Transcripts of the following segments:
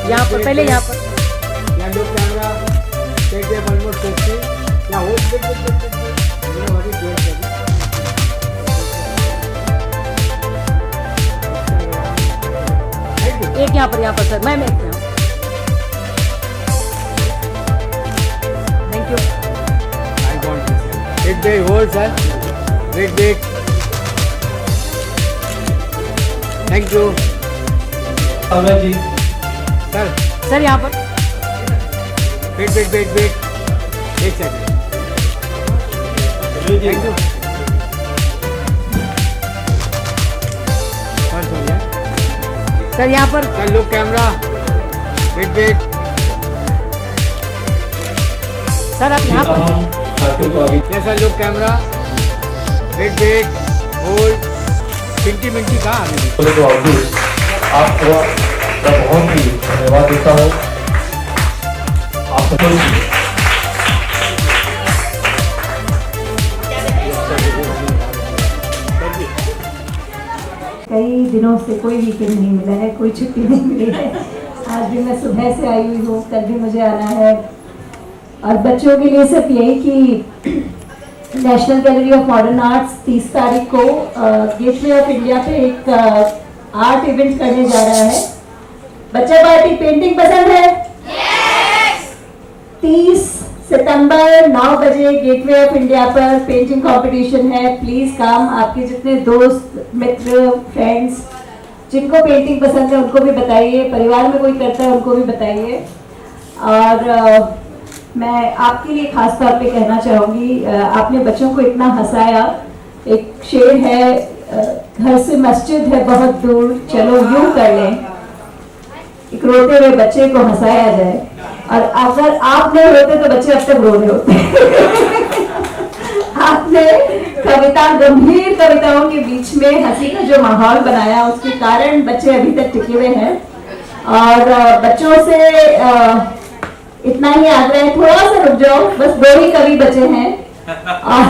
यहाँ पर पहले यहाँ पर या लोग कैमरा टेक दे ऑलमोस्ट 50 या होल्ड देख ये वाली जोर कर एक यहाँ पर सर मैं thank you. I want this एक दे होल्ड सर वेट देख थैंक यू जी सर यहाँ पर वेट एक सेकंड थैंक यू सर यहाँ पर sir look camera wait sir आप यहाँ पर yes sir look camera wait hold मिनटी कहाँ आ गई आपको बहुत ही धन्यवाद देता हूँ आपको। कई दिनों से कोई वीकेंड नहीं मिला है, कोई छुट्टी नहीं मिली है। आज भी मैं सुबह से आई हुई हूँ, कल भी मुझे आना है। और बच्चों के लिए सिर्फ यही कि national gallery of modern arts 30 तारीख को गेटवे ऑफ इंडिया पे एक आर्ट इवेंट करने जा रहा है। बच्चा पार्टी पेंटिंग पसंद है? yes! 30 सितंबर 9 बजे गेटवे ऑफ इंडिया पर पेंटिंग कंपटीशन है। Please come. आपके जितने दोस्त मित्र फ्रेंड्स जिनको पेंटिंग पसंद है उनको भी बताइए, परिवार में कोई करता है उनको भी बताइए। और मैं आपके लिए खास तौर पे कहना चाहूँगी, आपने बच्चों को इतना हंसाया। एक शेर है, घर से मस्जिद है बहुत दूर, चलो यूं कर लें, एक रोते हुए बच्चे को हंसाया जाए। और अगर आप नहीं रोते तो बच्चे अब तक रो रहे होते। आपने कविता, गंभीर कविताओं के बीच में हंसी का जो माहौल बनाया, उसके कारण बच्चे अभी तक टिके हुए हैं। और बच्चों से इतना ही आग्रह है, थोड़ा सा रुक जाओ, बस 2 ही कवि बचे हैं। और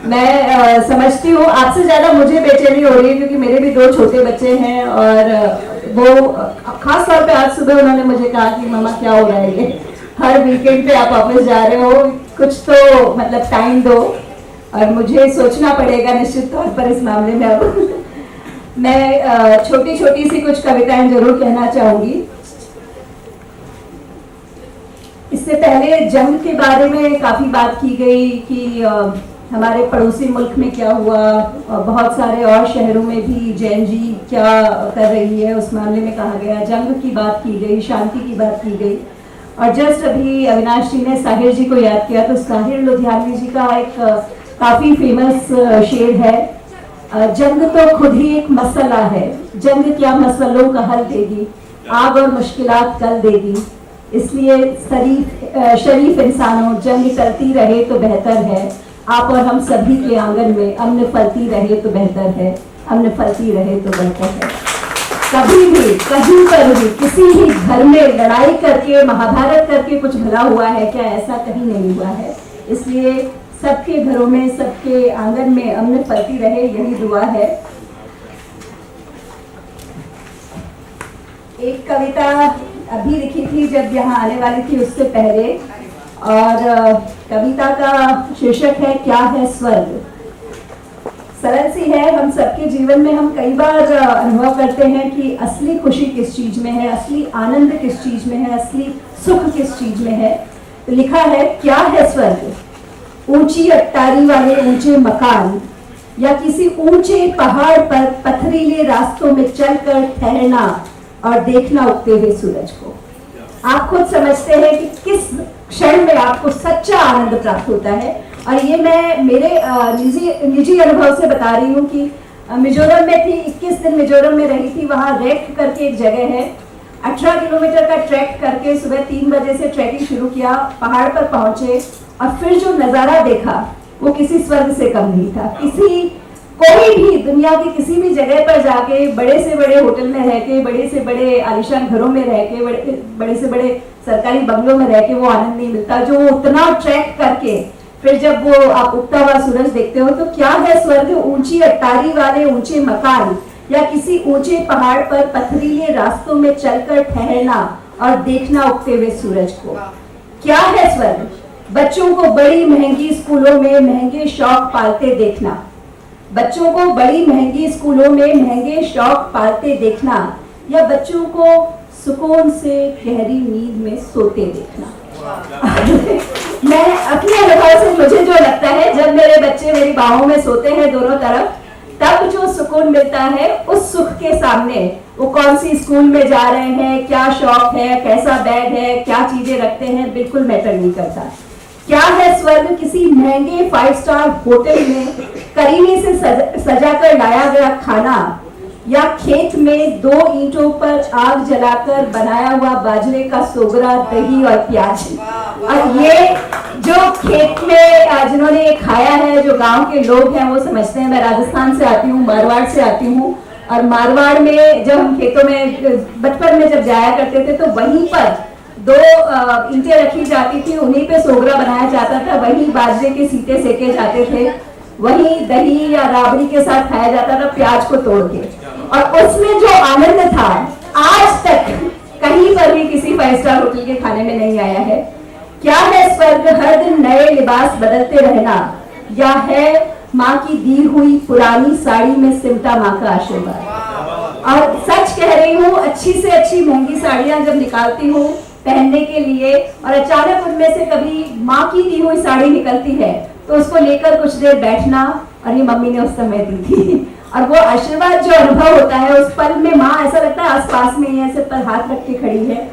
मैं समझती हूँ आपसे ज्यादा मुझे बेचैनी हो रही है, क्योंकि मेरे भी 2 छोटे बच्चे हैं। और वो खास तौर पे आज सुबह उन्होंने मुझे कहा कि मामा क्या हो रहा है ये, हर वीकेंड पे आप ऑफिस जा रहे हो, कुछ तो मतलब टाइम दो। और मुझे सोचना पड़ेगा निश्चित तौर पर इस मामले में। अब मैं छोटी छोटी सी कुछ कविताएं जरूर कहना चाहूंगी। इससे पहले जंग के बारे में काफी बात की गई कि हमारे पड़ोसी मुल्क में क्या हुआ, बहुत सारे और शहरों में भी जैन जी क्या कर रही है, उस मामले में कहा गया। जंग की बात की गई, शांति की बात की गई। और जस्ट अभी अविनाश जी ने साहिर जी को याद किया, तो साहिर लुधियानवी जी का एक काफी फेमस शेर है, जंग तो खुद ही एक मसला है, जंग क्या मसलों का हल देगी, आग और मुश्किलात कल देगी। इसलिए शरीफ इंसानों, जंग चलती रहे तो बेहतर है, आप और हम सभी के आंगन में अमन फलती रहे तो बेहतर है, अमन फलती रहे तो बेहतर है। कभी भी कहीं पर भी किसी भी घर में लड़ाई करके, महाभारत करके कुछ भला हुआ है क्या? ऐसा कहीं नहीं हुआ है। इसलिए सबके घरों में, सबके आंगन में अमन फलती रहे, यही दुआ है। एक कविता अभी लिखी थी जब यहाँ आने वाली थी, उससे पहले, और कविता का शीर्षक है क्या है स्वर्ग। सरल सी है, हम सबके जीवन में हम कई बार अनुभव करते हैं कि असली खुशी किस चीज में है, असली आनंद किस चीज में है, असली सुख किस चीज में है। तो लिखा है क्या है स्वर्ग, ऊंची अट्टारी वाले ऊंचे मकान, या किसी ऊंचे पहाड़ पर पथरीले रास्तों में चलकर ठहरना और देखना उगते हुए सूरज को। आप खुद समझते हैं कि किस क्षण में आपको सच्चा आनंद प्राप्त होता है। और ये मैं मेरे निजी अनुभव से बता रही हूँ कि मिजोरम में थी, 21 दिन मिजोरम में रही थी। वहाँ रेक करके एक जगह है, 18 किलोमीटर का ट्रैक करके सुबह 3 बजे से ट्रैकिंग शुरू किया, पहाड़ पर पहुंचे और फिर जो नजारा देखा वो किसी स्वर्ग से कम नहीं था। कोई भी दुनिया की किसी भी जगह पर जाके, बड़े से बड़े होटल में रह के, बड़े से बड़े आलीशान घरों में रह के, बड़े से बड़े सरकारी बंगलों में रह के वो आनंद नहीं मिलता जो उतना ट्रैक करके फिर जब वो आप उगता हुआ सूरज देखते हो। तो क्या है स्वर्ग, ऊंची अट्टारी वाले ऊंचे मकान, या किसी ऊंचे पहाड़ पर पथरीले रास्तों में चलकर ठहरना और देखना उगते हुए सूरज को। क्या है स्वर्ग? बच्चों को बड़ी महंगी स्कूलों में महंगे शौक पालते देखना, बच्चों को बड़ी महंगी स्कूलों में महंगे शौक पालते देखना, या बच्चों को सुकून से गहरी नींद में सोते देखना। मैं अपने अनुभव से मुझे जो लगता है, जब मेरे बच्चे मेरी बाहों में सोते हैं दोनों तरफ, तब जो सुकून मिलता है उस सुख के सामने वो कौन सी स्कूल में जा रहे हैं, क्या शौक है, कैसा बैग है, क्या चीजें रखते हैं, बिल्कुल मैटर नहीं करता। क्या है स्वर्ग? किसी महंगे 5 स्टार होटल में करीने से सजा कर लाया गया खाना, या खेत में 2 ईंटों पर आग जलाकर बनाया हुआ बाजरे का सोगरा, दही और प्याज। और ये जो खेत में जिन्होंने ये खाया है, जो गांव के लोग हैं वो समझते हैं। मैं राजस्थान से आती हूँ, मारवाड़ से आती हूँ, और मारवाड़ में जब हम खेतों में बचपन में जब जाया करते थे तो वहीं पर 2 ईंटें रखी जाती थी, उन्हीं पे सोगरा बनाया जाता था, वहीं बाजरे के सीटे सेके जाते थे, वहीं दही या राबड़ी के साथ खाया जाता था प्याज को तोड़ के। और उसमें जो आनंद था आज तक कहीं पर भी किसी 5 स्टार होटल के खाने में नहीं आया है। क्या है स्वर्ग? हर दिन नए लिबास बदलते रहना, या है माँ की दी हुई पुरानी साड़ी में सिमटा माँ का आशीर्वाद। और सच कह रही हूँ, अच्छी से अच्छी महंगी साड़ियां जब निकालती हूँ पहनने के लिए, और अचानक उनमें से कभी माँ की दी हुई साड़ी निकलती है, तो उसको लेकर कुछ देर बैठना, और ये मम्मी ने उस समय दी थी, और वो आशीर्वाद जो अनुभव होता है उस पल में, माँ ऐसा लगता है आसपास में ही है, सिर पर हाथ रख के खड़ी है।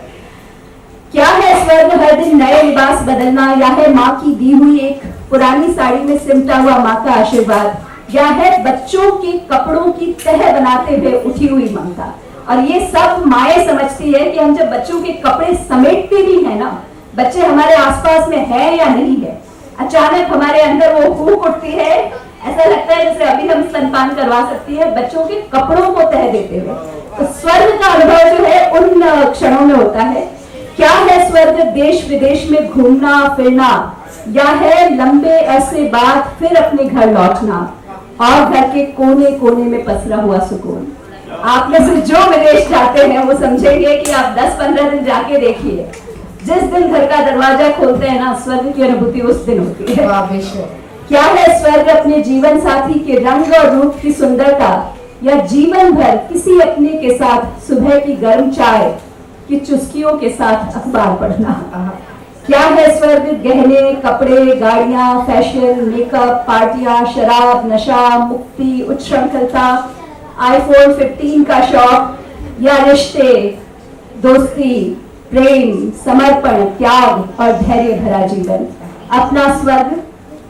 क्या है स्वर्ग? हर दिन नए लिबास बदलना, या है माँ की दी हुई एक पुरानी साड़ी में सिमटा हुआ माँ का आशीर्वाद, या है बच्चों के कपड़ों की तह बनाते हुए उठी हुई ममता। और ये सब माएँ समझती है कि हम जब बच्चों के कपड़े समेटते भी है ना, बच्चे हमारे आसपास में है या नहीं है, अचानक हमारे अंदर वो फूंक उठती है, ऐसा लगता है जैसे अभी हम स्तनपान करवा सकती है बच्चों के कपड़ों को तह देते हुए। तो स्वर्ग का अनुभव जो है उन क्षणों में होता है। क्या है स्वर्ग? देश विदेश में घूमना फिरना, या है लंबे अरसे बाद फिर अपने घर लौटना, और घर के कोने कोने में पसरा हुआ सुकून। आप में से जो विदेश जाते हैं वो समझेंगे कि आप 10-15 दिन जाके देखिए, जिस दिन घर का दरवाजा खोलते हैं ना, स्वर्ग की अनुभूति उस दिन होती है। क्या है स्वर्ग? अपने जीवन साथी के रंग और रूप की सुंदरता, या जीवन भर किसी अपने के साथ सुबह की गर्म चाय की चुस्कियों के साथ अखबार पढ़ना। क्या है स्वर्ग? गहने, कपड़े, गाड़ियां, फैशन, मेकअप, पार्टियां, शराब, नशा, मुक्ति, उच्छृंखलता, आईफोन 15 का शौक, या रिश्ते, दोस्ती, प्रेम, समर्पण, त्याग और धैर्य भरा जीवन। अपना स्वर्ग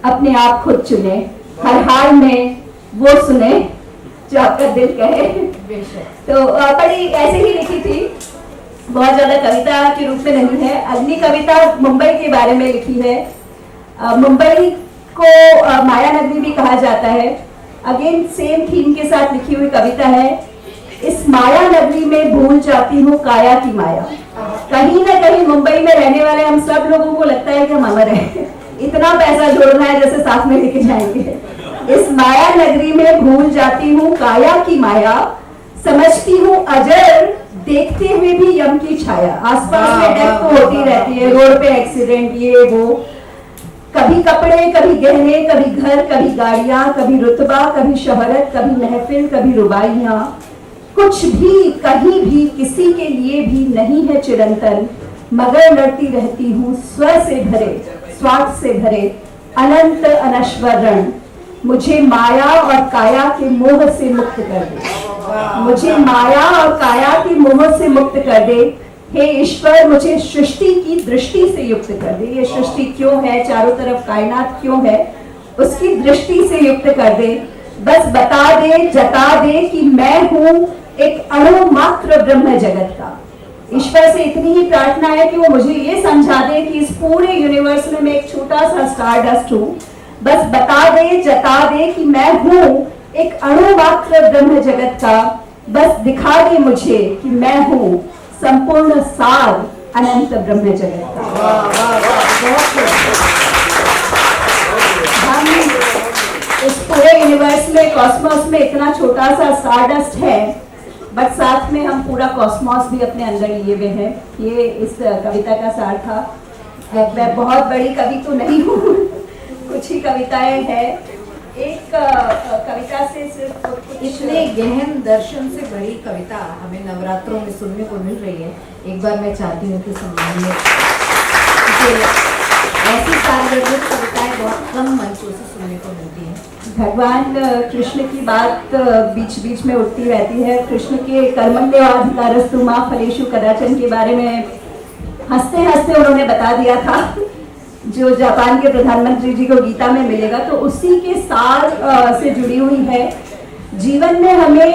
अपने आप खुद चुने, हर हाल में वो सुने जो आपका दिल कहे। तो बड़ी ऐसे ही लिखी थी, बहुत ज्यादा कविता के रूप में नहीं है। अगली कविता मुंबई के बारे में लिखी है। मुंबई को माया नगरी भी कहा जाता है। अगेन सेम थीम के साथ लिखी हुई कविता है। इस माया नगरी में भूल जाती हूँ काया की माया। कहीं ना कहीं मुंबई में रहने वाले हम सब लोगों को लगता है कि हम अमर हैं, इतना पैसा जोड़ना है जैसे साथ में लेके जाएंगे। इस माया नगरी में भूल जाती हूँ काया की माया, समझती हूँ अजर देखते हुए भी यम की छाया। आसपास में डेथ तो होती रहती है, रोड पे एक्सीडेंट, ये वो, कभी कपड़े, कभी गहने, कभी घर, कभी गाड़ियां, कभी रुतबा, कभी शोहरत, कभी महफिल, कभी रुबाइयां। कुछ भी कहीं भी किसी के लिए भी नहीं है चिरंतन, मगर लड़ती रहती हूँ स्वर से भरे, स्वार्थ से भरे अनंत अनश्वर रण। मुझे माया और काया के मोह से मुक्त कर दे, मुझे माया और काया के मोह से मुक्त कर दे। हे ईश्वर, मुझे सृष्टि की दृष्टि से युक्त कर दे। ये सृष्टि क्यों है, चारों तरफ कायनात क्यों है, उसकी दृष्टि से युक्त कर दे। बस बता दे, जता दे कि मैं हूँ एक अणु मात्र ब्रह्म जगत का। ईश्वर से इतनी ही प्रार्थना है कि वो मुझे ये समझा दे कि इस पूरे यूनिवर्स में मैं एक छोटा सा स्टार डस्ट हूँ। बस बता दे, जता दे कि मैं हूँ एक अणु मात्र ब्रह्म जगत का। बस दिखा दे मुझे कि मैं हूँ संपूर्ण सार अनंत ब्रह्म जगत का। हम इस पूरे यूनिवर्स में, कॉस्मोस में इतना छोटा सा स्टारडस्ट है, बट साथ में हम पूरा कॉस्मोस भी अपने अंदर लिए हुए हैं। ये इस कविता का सार था। मैं बहुत बड़ी कवि तो नहीं हूँ, कुछ ही कविताएं हैं। एक कविता से सिर्फ इतने गहन दर्शन से भरी कविता हमें नवरात्रों में सुनने को मिल रही है। एक बार मैं चाहती हूँ कि सम्मान में ऐसी सार्वजनिक कविताएं बहुत कम मंचों से सुनने को मिलती हैं। भगवान कृष्ण की बात बीच बीच में उठती रहती है। कृष्ण के कर्मण्येवाधिकारस्तु मा फलेषु कदाचन के बारे में हंसते हंसते उन्होंने बता दिया था, जो जापान के प्रधानमंत्री जी को गीता में मिलेगा। तो उसी के सार से जुड़ी हुई है। जीवन में हमें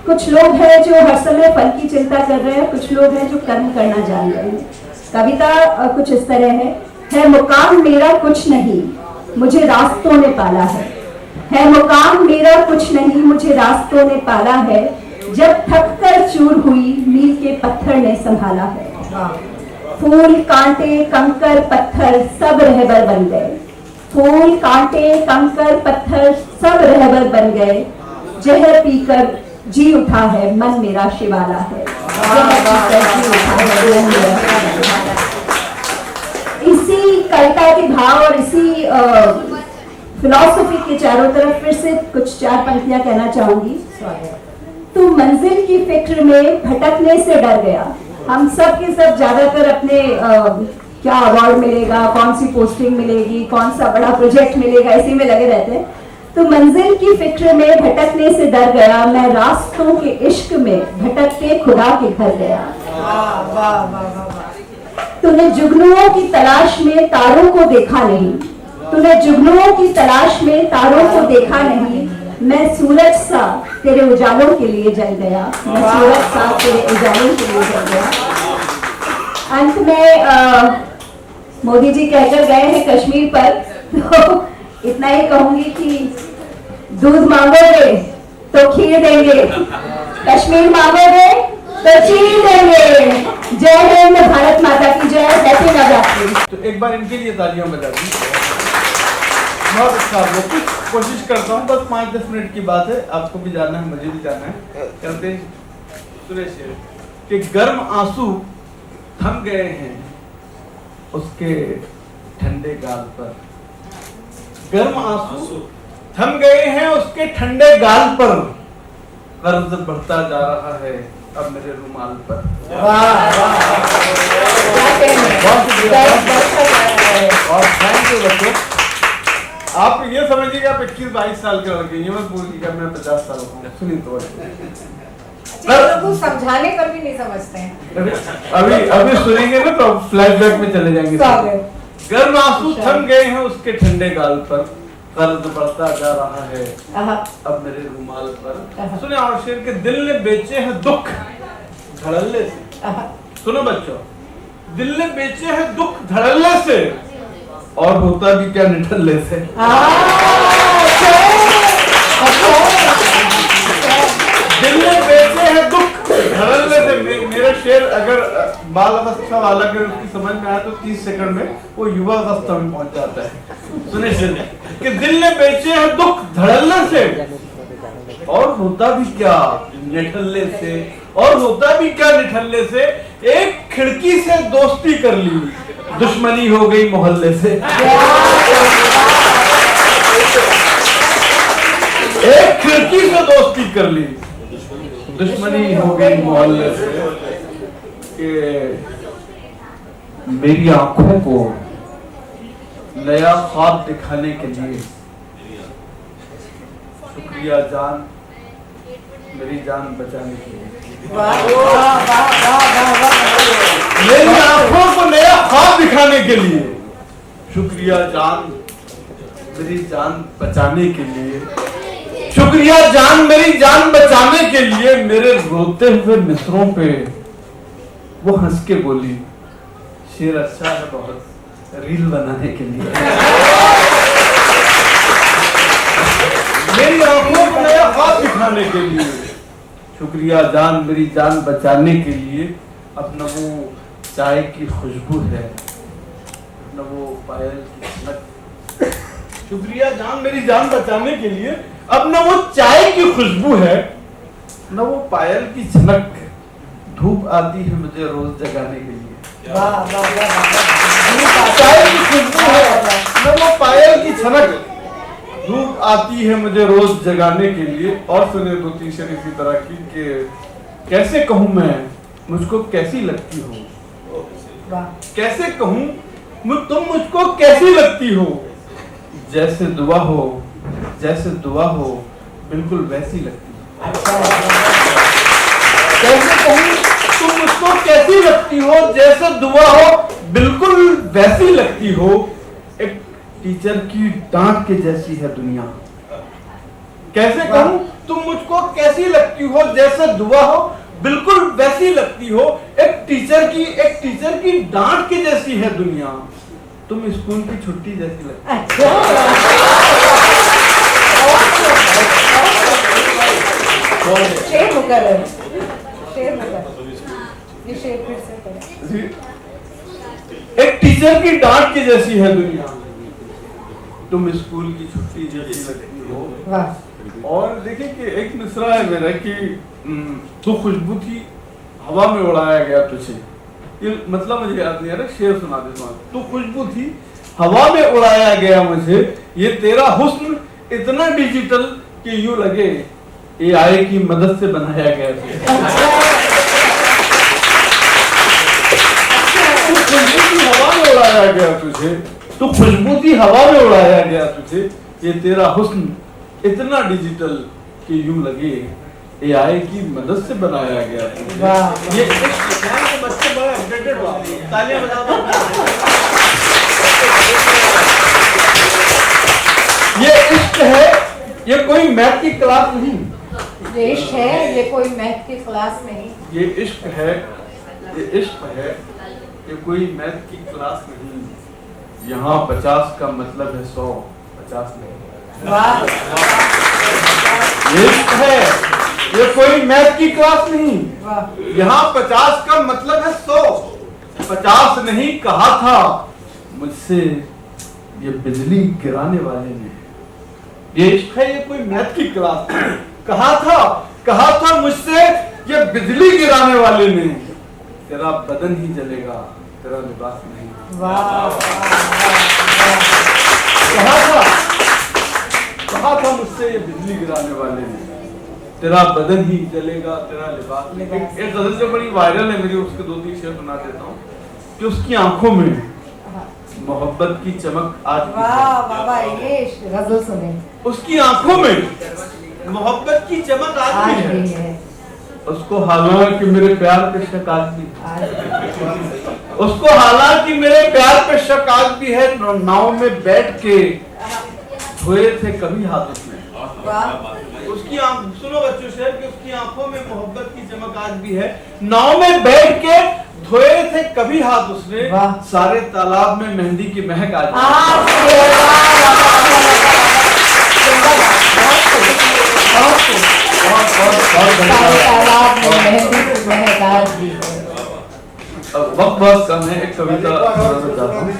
कुछ लोग हैं जो हर समय फल की चिंता कर रहे हैं, कुछ लोग हैं जो कर्म करना जान रहे हैं। कविता कुछ इस तरह है मुकाम मेरा कुछ नहीं, मुझे रास्तों ने पाला है मुकाम मेरा कुछ नहीं, मुझे रास्तों ने पाला है। जब थक कर चूर हुई मील के पत्थर ने संभाला है। फूल कांटे कंकर पत्थर सब रहबर बन गए, फूल कांटे कंकर पत्थर सब रहबर बन गए। जहर पीकर जी उठा है मन मेरा शिवाला है, जहर पीकर जी उठा है मन मेरा शिवाला है। इसी कविता के भाव और इसी फिलॉसफी के चारों तरफ फिर से कुछ चार पंक्तियां कहना चाहूंगी। तू मंजिल की फिक्र में भटकने से डर गया। हम सब के सब ज्यादातर अपने क्या अवार्ड मिलेगा, कौन सी पोस्टिंग मिलेगी, कौन सा बड़ा प्रोजेक्ट मिलेगा, इसी में लगे रहते हैं। तो मंजिल की फिक्र में भटकने से डर गया, मैं रास्तों के इश्क में भटक के खुदा के घर गया। तूने जुगनुओं की तलाश में तारों को देखा नहीं, तूने जुगनुओं की तलाश में तारों को देखा नहीं। मैं सूरज सा तेरे उजालों के लिए जल गया, मैं सूरज सा तेरे उजालों के लिए जल गया। अंत में मोदी जी कहकर गए हैं कश्मीर पर, तो इतना ही कहूंगी कि दूध मांगोगे तो खीर देंगे, कश्मीर मांगोगे तो चीर देंगे। जय हिंद, भारत माता की जय, हैप्पी नवरात्रि। तो एक बार इनके लिए तालियां बजा दी। बहुत अच्छा, वो कुछ कोशिश करता हूँ, बस 5-10 मिनट की बात है, आपको भी जाना है, मुझे भी जाना है। कहते सुरेश कि गर्म आंसू थम गए हैं उसके ठंडे गाल पर, गर्म आंसू थम गए हैं उसके ठंडे गाल पर, कर्ज बढ़ता जा रहा है अब मेरे रुमाल पर। और थैंक यू बच्चों। आप ये समझिएगा आप 21-22 साल के लड़के, ये मत बोलिएगा मैं 50 साल का। सुनिए तो लोग समझाने पर भी नहीं समझते हैं। अभी सुनेंगे ना तो फ्लैशबैक में चले जाएंगे। गर्म आंसू थम गए हैं उसके ठंडे गाल पर, कर्ज बढ़ता जा रहा है अब मेरे रुमाल पर। सुने और शेर के दिल ने बेचे हैं दुख धड़ल्ले से। सुनो बच्चों, दिल ने बेचे हैं दुख धड़ल्ले से, और होता भी क्या निठल्ले से। दिल ने बेचे हैं दुख धड़ल्ले से। मेरा शेर अगर बाल अवस्था वाला अगर उसकी समझ में आया तो 30 सेकंड में वो युवा अवस्था में पहुंच जाता है। सुने शेर कि दिल ने बेचे हैं दुख धड़ल्ले से, और होता भी क्या निठल्ले से, और होता भी क्या निठल्ले से। एक खिड़की से दोस्ती कर ली, दुश्मनी हो गई मोहल्ले से। एक खिड़की से दोस्ती कर ली, दुश्मनी हो गई मोहल्ले से। कि मेरी आंखों को नया ख्वाब दिखाने के लिए शुक्रिया जान, मेरी जान बचाने के लिए। मेरी आंखों को नया ख्वाब दिखाने के लिए शुक्रिया जान, मेरी जान बचाने के लिए। शुक्रिया जान, मेरी जान बचाने के लिए। मेरे रोते हुए मित्रों पे वो हंस के बोली, शेर अच्छा है बहुत, रील बनाने के लिए। मेरी आंखों को नया ख्वाब दिखाने के लिए शुक्रिया जान, मेरी जान बचाने के लिए। अपना वो चाय की खुशबू है, अपना वो पायल की चमक, शुक्रिया जान, मेरी जान बचाने के लिए। अब न वो चाय की खुशबू है, न वो पायल की झनक, धूप आती है मुझे रोज जगाने के लिए। वाह वाह वाह, चाय की खुशबू है, न वो पायल की झनक, धूप आती है मुझे रोज जगाने के लिए। और सुने दो तीन शेर इसी तरह की कि कैसे कहूँ मैं मुझको कैसी लगती हो, वाह। कैसे कहूँ तुम मुझको कैसी लगती हो, जैसे दुआ हो, जैसे दुआ हो बिल्कुल वैसी लगती हो। कैसे कहूँ तुम मुझको कैसी लगती हो, जैसे दुआ हो बिल्कुल वैसी लगती हो। एक टीचर की डांट के जैसी है दुनिया। कैसे कहूँ तुम मुझको कैसी लगती हो, जैसे दुआ हो बिल्कुल वैसी लगती हो। एक टीचर की डांट के जैसी है दुनिया। तुम स्कूल की छुट्टी जैसी लगती हो। शेर मुकर्रर, शेर मुकर्रर, ये शेर फिर से करें। एक टीचर की डांट की जैसी है दुनिया, तुम स्कूल की छुट्टी जैसी लगती हो। वाह। और देखिए कि एक मिसरा है मेरा कि तो खुशबू थी हवा में उड़ाया गया तुझे, ये मतलब मुझे याद नहीं आ रहा, शेर सुना देता हूँ। तो खुशबू थी हवा में उड़ाया गया मुझे, ये तेरा हुस्न इतना डिजिटल कि यूं लगे AI की मदद से बनाया गया था। तो खुशबू थी हवा में उड़ाया गया तुझे, तो खुशबू थी हवा में उड़ाया गया तुझे, ये तेरा हुस्न इतना डिजिटल कि यूं लगे AI की मदद से बनाया गया था। वाह। ये बच्चे बड़े अपडेटेड हुआ, तालियां बजाओ। ये इश्क है, ये कोई मैथ की क्लास नहीं। ये इश्क है, ये कोई मैथ की क्लास नहीं। ये इश्क है, ये इश्क है, ये कोई मैथ की क्लास नहीं। यहाँ 50 का मतलब है 100, 50 नहीं। वाह। ये इश्क है, ये कोई मैथ की क्लास नहीं। वाह। यहाँ 50 का मतलब है 100, 50 नहीं कहा था मुझसे ये बिजली गिराने वाले ने। ये इश्क है, ये कोई मैथ की क्लास नहीं। कहा था मुझसे ये बिजली गिराने वाले ने, तेरा बदन ही जलेगा, तेरा लिबास नहीं। वाह। कहा था मुझसे ये बिजली गिराने वाले ने, तेरा बदन ही जलेगा, तेरा लिबास नहीं। एक गजल जो बड़ी वायरल है मेरी, उसके 2-3 शेर सुना देता हूँ कि उसकी आंखों में मोहब्बत की चमक आज भी है। वाह वाह वाह, ये गजल सुने। उसकी आंखों में मोहब्बत की चमक आज आज भी भी है। है। उसको हालांकि मेरे प्यार पे शक आज भी है। आज भी। उसको हालांकि मेरे प्यार पे शक आज भी है। नाव में बैठ के धोए थे कभी हाथ उसने। वाह। उसकी सुनो बच्चों शेर कि उसकी आंखों में मोहब्बत की चमक आज भी है। नाव में बैठ के धोए थे कभी हाथ उसने, वाह। सारे तालाब में मेहंदी की महक आज भी है। वक्त बहुत कम है, एक कविता जी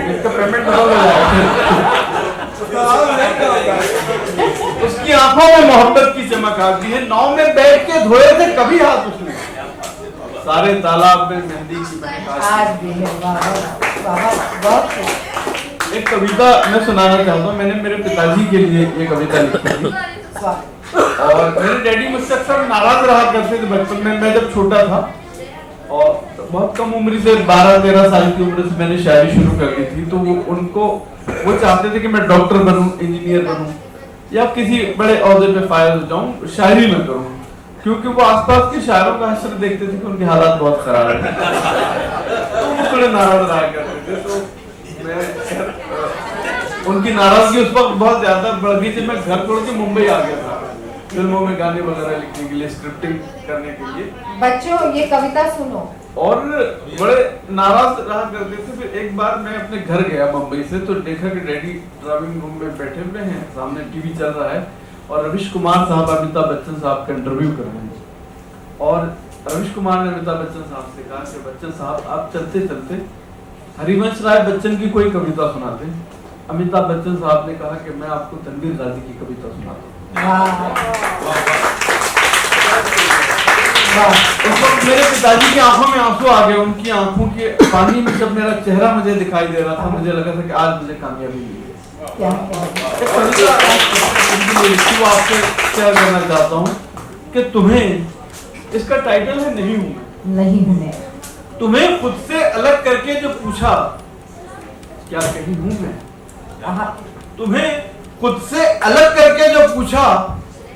इसका पेमेंट उसकी आंखों में मोहब्बत की चमक आती है। नाव में बैठ के धोए थे कभी हाथ उसने, सारे तालाब में मेहंदी की महक आज भी है। वाह वाह, बहुत। एक कविता मैं सुनाना चाहता हूँ। मैंने मेरे पिताजी के लिए ये कविता लिखी थी और मेरे डैडी मुझसे अक्सर नाराज रहा करते थे बचपन में। मैं जब छोटा था और बहुत कम उम्र से 12-13 साल की उम्र से मैंने शायरी शुरू कर दी थी, तो वो चाहते थे कि मैं डॉक्टर बनूं, इंजीनियर बनूं या किसी बड़े ओहदे पे फायज हो जाऊं, शायरी में करूं, क्योंकि वो आसपास के शायरों का हश्र देखते थे कि उनके हालात बहुत खराब है, तो वो थोड़े नाराज रहा करते थे। तो मैं उनकी नाराजगी उस वक्त बहुत ज्यादा बढ़ गई थी। मैं घर छोड़ के मुंबई आ गया था फिल्मों में गाने वगैरह लिखने के लिए, स्क्रिप्टिंग करने के लिए। बच्चों ये कविता सुनो। और बड़े नाराज रहा करते थे। फिर एक बार मैं अपने घर गया मुंबई से, तो देखा कि डैडी ड्राइविंग रूम में बैठे हुए हैं, सामने टीवी चल रहा है और रविश कुमार साहब अमिताभ बच्चन साहब का इंटरव्यू कर रहे हैं। और रविश कुमार ने अमिताभ बच्चन साहब से कहा कि बच्चन साहब आप चलते चलते हरिवंश राय बच्चन की कोई कविता सुनाते। अमिताभ बच्चन साहब ने कहा कि मैं आपको तनवीर गाजी की कविता सुनाता हूँ। उस वक्त मेरे पिताजी की आंखों में आंसू आ गए। उनकी आंखों के पानी में जब मेरा चेहरा मुझे दिखाई दे रहा था, मुझे लगा था कि आज मुझे कामयाबी मिली है। क्या एक कविता आपसे शेयर करना चाहता हूँ कि तुम्हें, इसका टाइटल है नहीं हूं मैं। नहीं हूं मैं। तुम्हें खुद से अलग करके जो पूछा क्या कहीं हूं मैं। तुम्हें खुद से अलग करके जो पूछा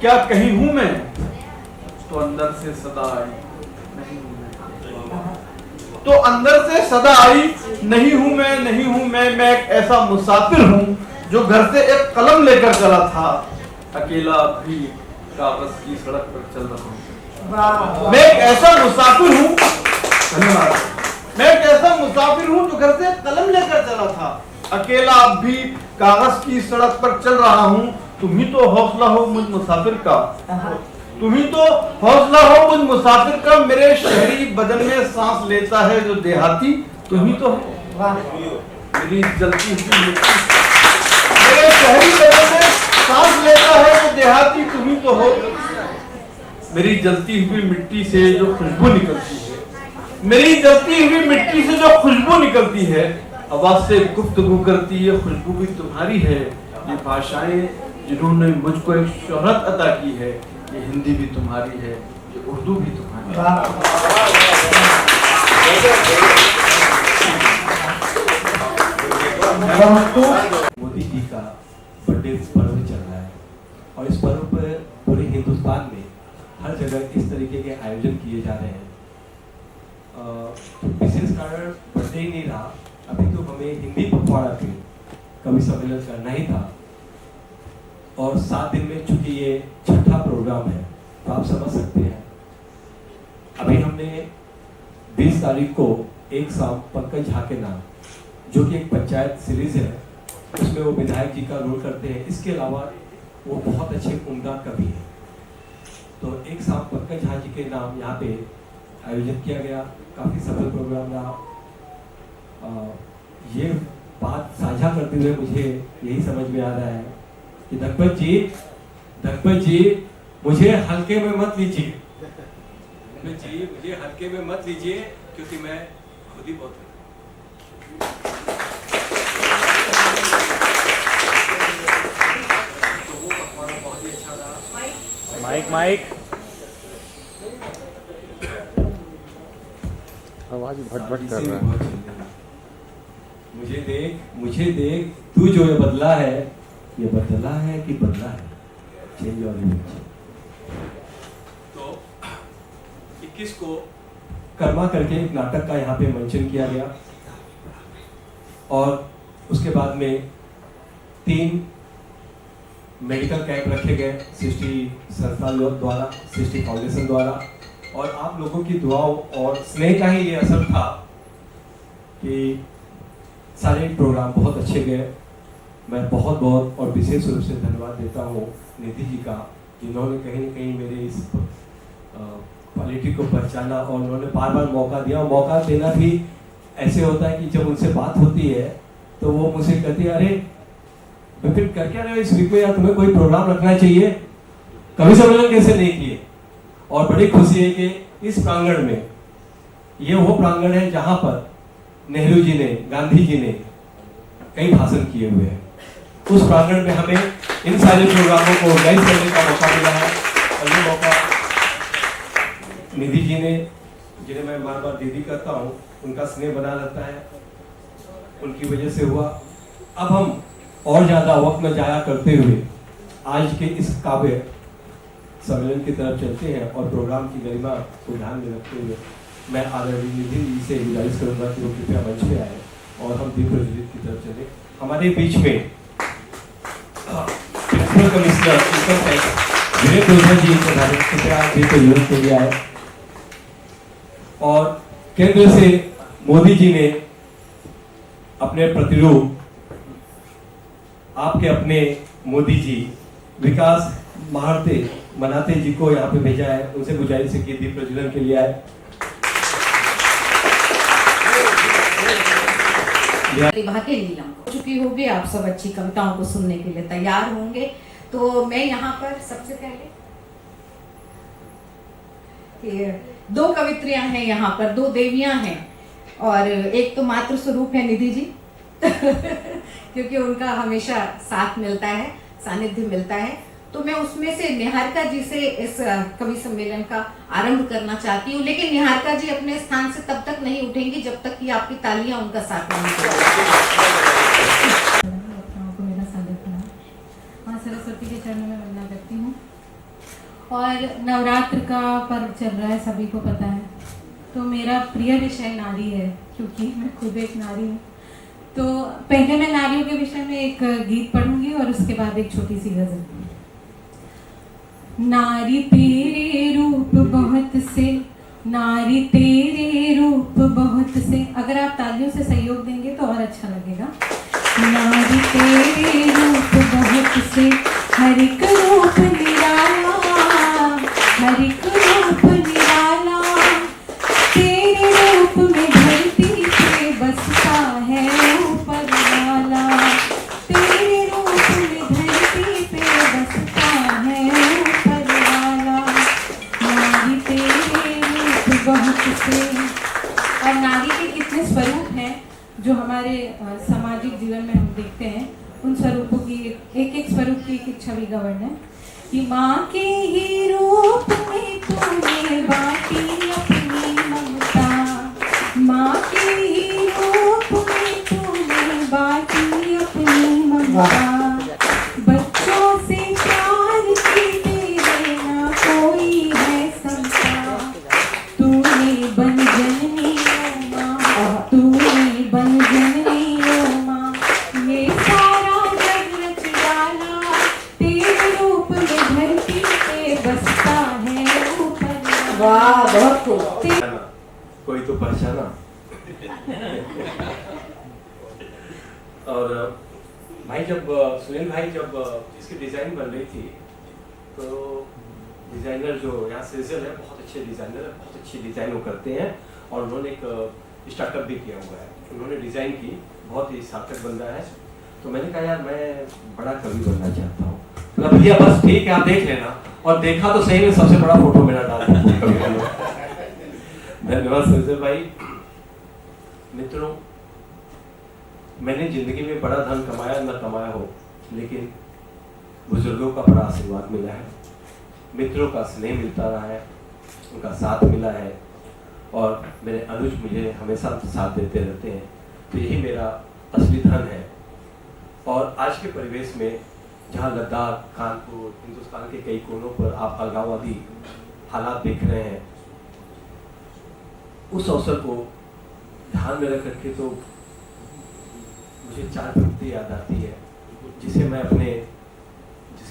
क्या कहीं हूं मैं, तो अंदर से सदा आई नहीं हूं मैं। तो अंदर से सदा आई नहीं हूं मैं, नहीं हूं मैं एक ऐसा मुसाफिर हूं जो घर से एक कलम लेकर चला था, अकेला भी कागज की सड़क पर चल रहा हूं। मैं एक ऐसा मुसाफिर हूं, धन्यवाद, मैं एक ऐसा मुसाफिर हूं जो घर से कलम लेकर चला था, अकेला अब भी कागज की सड़क पर चल रहा हूं। तुम ही तो हौसला हो मुझ मुसाफिर का, तुम ही तो हौसला हो मुझ मुसाफिर का, मेरे शहरी बदन में सांस लेता है जो देहाती, तुम ही तो हो। मेरी जलती हुई मिट्टी, मेरे शहरी बदन में सांस लेता है जो देहाती, तुम ही तो हो। मेरी जलती हुई मिट्टी से जो खुशबू निकलती है, मेरी जलती हुई मिट्टी से जो खुशबू निकलती है, आवाज से गुफ्तगू करती है, खुशबू भी तुम्हारी है। ये भाषाएं जिन्होंने मुझको एक शोहरत अता की है, ये हिंदी भी तुम्हारी है, ये उर्दू भी तुम्हारी है। मोदी जी का बर्थडे पर्व चल रहा है और इस पर्व पर पूरे हिंदुस्तान में हर जगह इस तरीके के आयोजन किए जा रहे हैं। विशेष कारण बर्थडे ही नहीं रहा, अभी तो हमें हिंदी पखवाड़ा पे कवि सम्मेलन करना ही था और 7 दिन में चूंकि ये छठा प्रोग्राम है तो आप समझ सकते हैं। अभी हमने 20 तारीख को एक शाम पंकज झा के नाम, जो कि एक पंचायत सीरीज है, उसमें वो विधायक जी का रोल करते हैं। इसके अलावा वो बहुत अच्छे उम्दा कवि हैं। तो एक शाम पंकज झा जी के नाम यहाँ पे आयोजन किया गया, काफ़ी सफल प्रोग्राम रहा। ये बात साझा करते हुए मुझे यही समझ में आ रहा है कि धनपत जी मुझे हल्के में मत लीजिए, धनपत जी मुझे हल्के में मत लीजिए, क्योंकि मैं खुद ही बहुत तो वो पकवाना बहुत ही अच्छा रहा। माइक आवाज भट कर रहा है। मुझे देख तू जो ये बदला है, ये बदला है कि बदला है, चेंज और इमेज। तो 21 को कर्मा करके एक नाटक का यहाँ पे मेंशन किया गया और उसके बाद में 3 मेडिकल कैंप रखे गए सृष्टि संस्था द्वारा, सृष्टि फाउंडेशन द्वारा, और आप लोगों की दुआओं और स्नेह का ही ये असर था कि सारे प्रोग्राम बहुत अच्छे गए। मैं बहुत बहुत और विशेष रूप से धन्यवाद देता हूँ निधि जी का, जिन्होंने कहीं न कहीं मेरे इस क्वालिटी को पहचाना और उन्होंने बार बार मौका दिया। मौका देना भी ऐसे होता है कि जब उनसे बात होती है तो वो मुझसे कहती है, अरे विपिन कर क्या रहे हो इस वीक में, यार तुम्हें कोई प्रोग्राम रखना चाहिए, कवि सम्मेलन कैसे नहीं किए। और बड़ी खुशी है कि इस प्रांगण में, ये वो प्रांगण है जहाँ पर नेहरू जी ने, गांधी जी ने कई भाषण किए हुए हैं। उस प्रांगण में हमें इन सारे प्रोग्रामों को ऑर्गेनाइज करने का मौका मिला है और ये मौका निधि जी ने, जिन्हें मैं बार बार दीदी कहता हूँ, उनका स्नेह बना रहता है, उनकी वजह से हुआ। अब हम और ज़्यादा वक्त में जाया करते हुए आज के इस काव्य सम्मेलन की तरफ चलते हैं और प्रोग्राम की गरिमा को ध्यान में रखते हुए मैं आदरणीय निधि जी से गुजारिश करूंगा कि वो कृपया मंच पे आए और हम दीप प्रज्वलित की तरफ चले। हमारे बीच में प्रिंसिपल कमिश्नर इनकम टैक्स विनय दोसा जी कृपया दीप प्रज्वलित के लिए आए। और केंद्र से मोदी जी ने अपने प्रतिरूप, आपके अपने मोदी जी विकास महारते मनाते जी को यहाँ पे भेजा है। उनसे गुजारिश है कि दीप प्रज्वलन के लिए आए। प्रतिभा के नीलम हो चुकी होगी। आप सब अच्छी कविताओं को सुनने के लिए तैयार होंगे। तो मैं यहाँ पर सबसे पहले दो कवित्रियां हैं, यहाँ पर दो देवियां हैं, और एक तो मातृ स्वरूप है निधि जी क्योंकि उनका हमेशा साथ मिलता है, सानिध्य मिलता है। तो मैं उसमें से निहारिका जी से इस कवि सम्मेलन का आरंभ करना चाहती हूँ, लेकिन निहारिका जी अपने स्थान से तब तक नहीं उठेंगी जब तक कि आपकी तालियां उनका साथ नहीं देंगी। माँ सरस्वती के चरणों में वंदना करती हूँ। और नवरात्र का पर्व चल रहा है, सभी को पता है। तो मेरा प्रिय विषय नारी है, क्योंकि मैं खुद एक नारी हूँ। तो पहले मैं नारियों के विषय में एक गीत पढ़ूंगी और उसके बाद एक छोटी सी गजल। नारी तेरे रूप बहुत से, नारी तेरे रूप बहुत से। अगर आप तालियों से सहयोग देंगे तो और अच्छा लगेगा। नारी तेरे रूप बहुत से, हर एक रूप निराला, हर एक रूप निराला। तेरे रूप में धरती पे बसता है ऊपर वाला, तेरे रूप में धरती पे बसता है ऊपर वाला। नारी तेरे रूप बहुत से। और नारी के कितने स्वरूप हैं जो हमारे सामाजिक जीवन में हम देखते हैं। उन स्वरूपों की एक एक स्वरूप की एक छवि का वर्णन कि माँ के ही रूप में तूने बाटी अपनी ममता, माँ के ही रूप में तूने बाटी अपनी ममता। बच्चों से प्यार की तेरे ना कोई है समता, तूने बन जननी ओ माँ, तूने बन जननी ओ माँ। ये सारा जग रच डाला, तेरे रूप में धरती पे बसता है ऊपर। वाह, बहुत खूब। कोई तो पहचाना। और भाई जब सुनील भाई जब इसकी डिजाइन बन रही थी तो डिजाइनर जो यहाँ सेजल है बहुत अच्छे डिजाइनर है, बहुत अच्छी डिजाइन वो करते हैं। और उन्होंने एक स्टार्टअप भी किया हुआ है, उन्होंने डिजाइन की, बहुत ही सार्थक बंदा है। तो मैंने कहा यार मैं बड़ा कवि बनना चाहता हूँ। तो भैया बस ठीक है आप देख लेना, और देखा तो सही में सबसे बड़ा फोटो मेरा डाल दिया। धन्यवाद सेजल भाई। मित्रों, मैंने जिंदगी में बड़ा धन कमाया न कमाया हो, लेकिन बुजुर्गों का बड़ा आशीर्वाद मिला है, मित्रों का स्नेह मिलता रहा है, उनका साथ मिला है, और मेरे अनुज मुझे हमेशा साथ देते रहते हैं। तो यही मेरा असली धन है। और आज के परिवेश में जहाँ लद्दाख, कानपुर, हिंदुस्तान के कई कोनों पर आप अलगाववादी हालात देख रहे हैं, उस अवसर को ध्यान में रख करके तो मुझे 4 पंक्ति याद आती है जिसके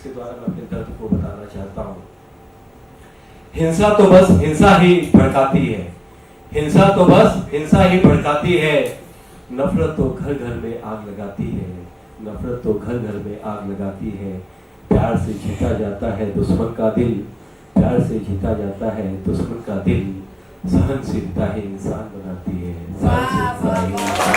द्वारा मैं अपने दर्द को बताना चाहता हूँ। हिंसा तो बस हिंसा ही भड़काती है, हिंसा तो बस हिंसा ही भड़काती है। नफरत तो घर घर में आग लगाती है, नफरत तो घर घर में आग लगाती है। प्यार से जीता जाता है दुश्मन का दिल, प्यार से जीता जाता है दुश्मन का दिल। सहनशीलता ही इंसान बनाती है, सहनशीलता ही इंसान।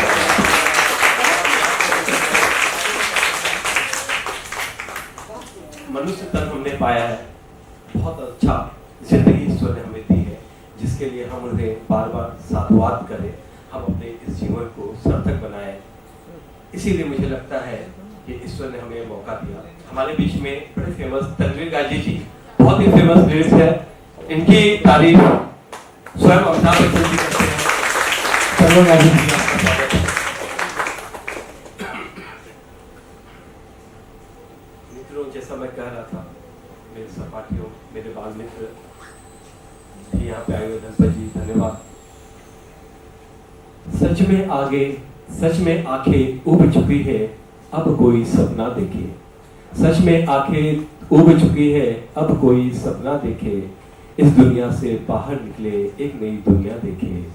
मनुष्य तक हमने पाया है, बहुत अच्छा जिंदगी ईश्वर ने हमें दी है, जिसके लिए हम उन्हें बार बार साधुवाद करें, हम अपने इस जीवन को सार्थक बनाएं। इसीलिए मुझे लगता है कि ईश्वर ने हमें मौका दिया। हमारे बीच में बड़े फेमस तनवीर गाजी जी, बहुत ही फेमस लिरिक्स है, इनकी तारीफ स्वयं अमिताभ बच्चन जी करते हैं। तनवीर गाजी जी आपका स्वागत है। मित्रों, जैसा मैं कह रहा था, मेरे सहपाठियों, मेरे बाल मित्र भी यहाँ पे आए हुए, धनपत जी धन्यवाद। सच में आंखें उब चुकी है, अब कोई सपना देखे। सच में आंखें उब चुकी है, अब कोई सपना देखे। इस दुनिया से बाहर निकले, एक नई दुनिया देखे।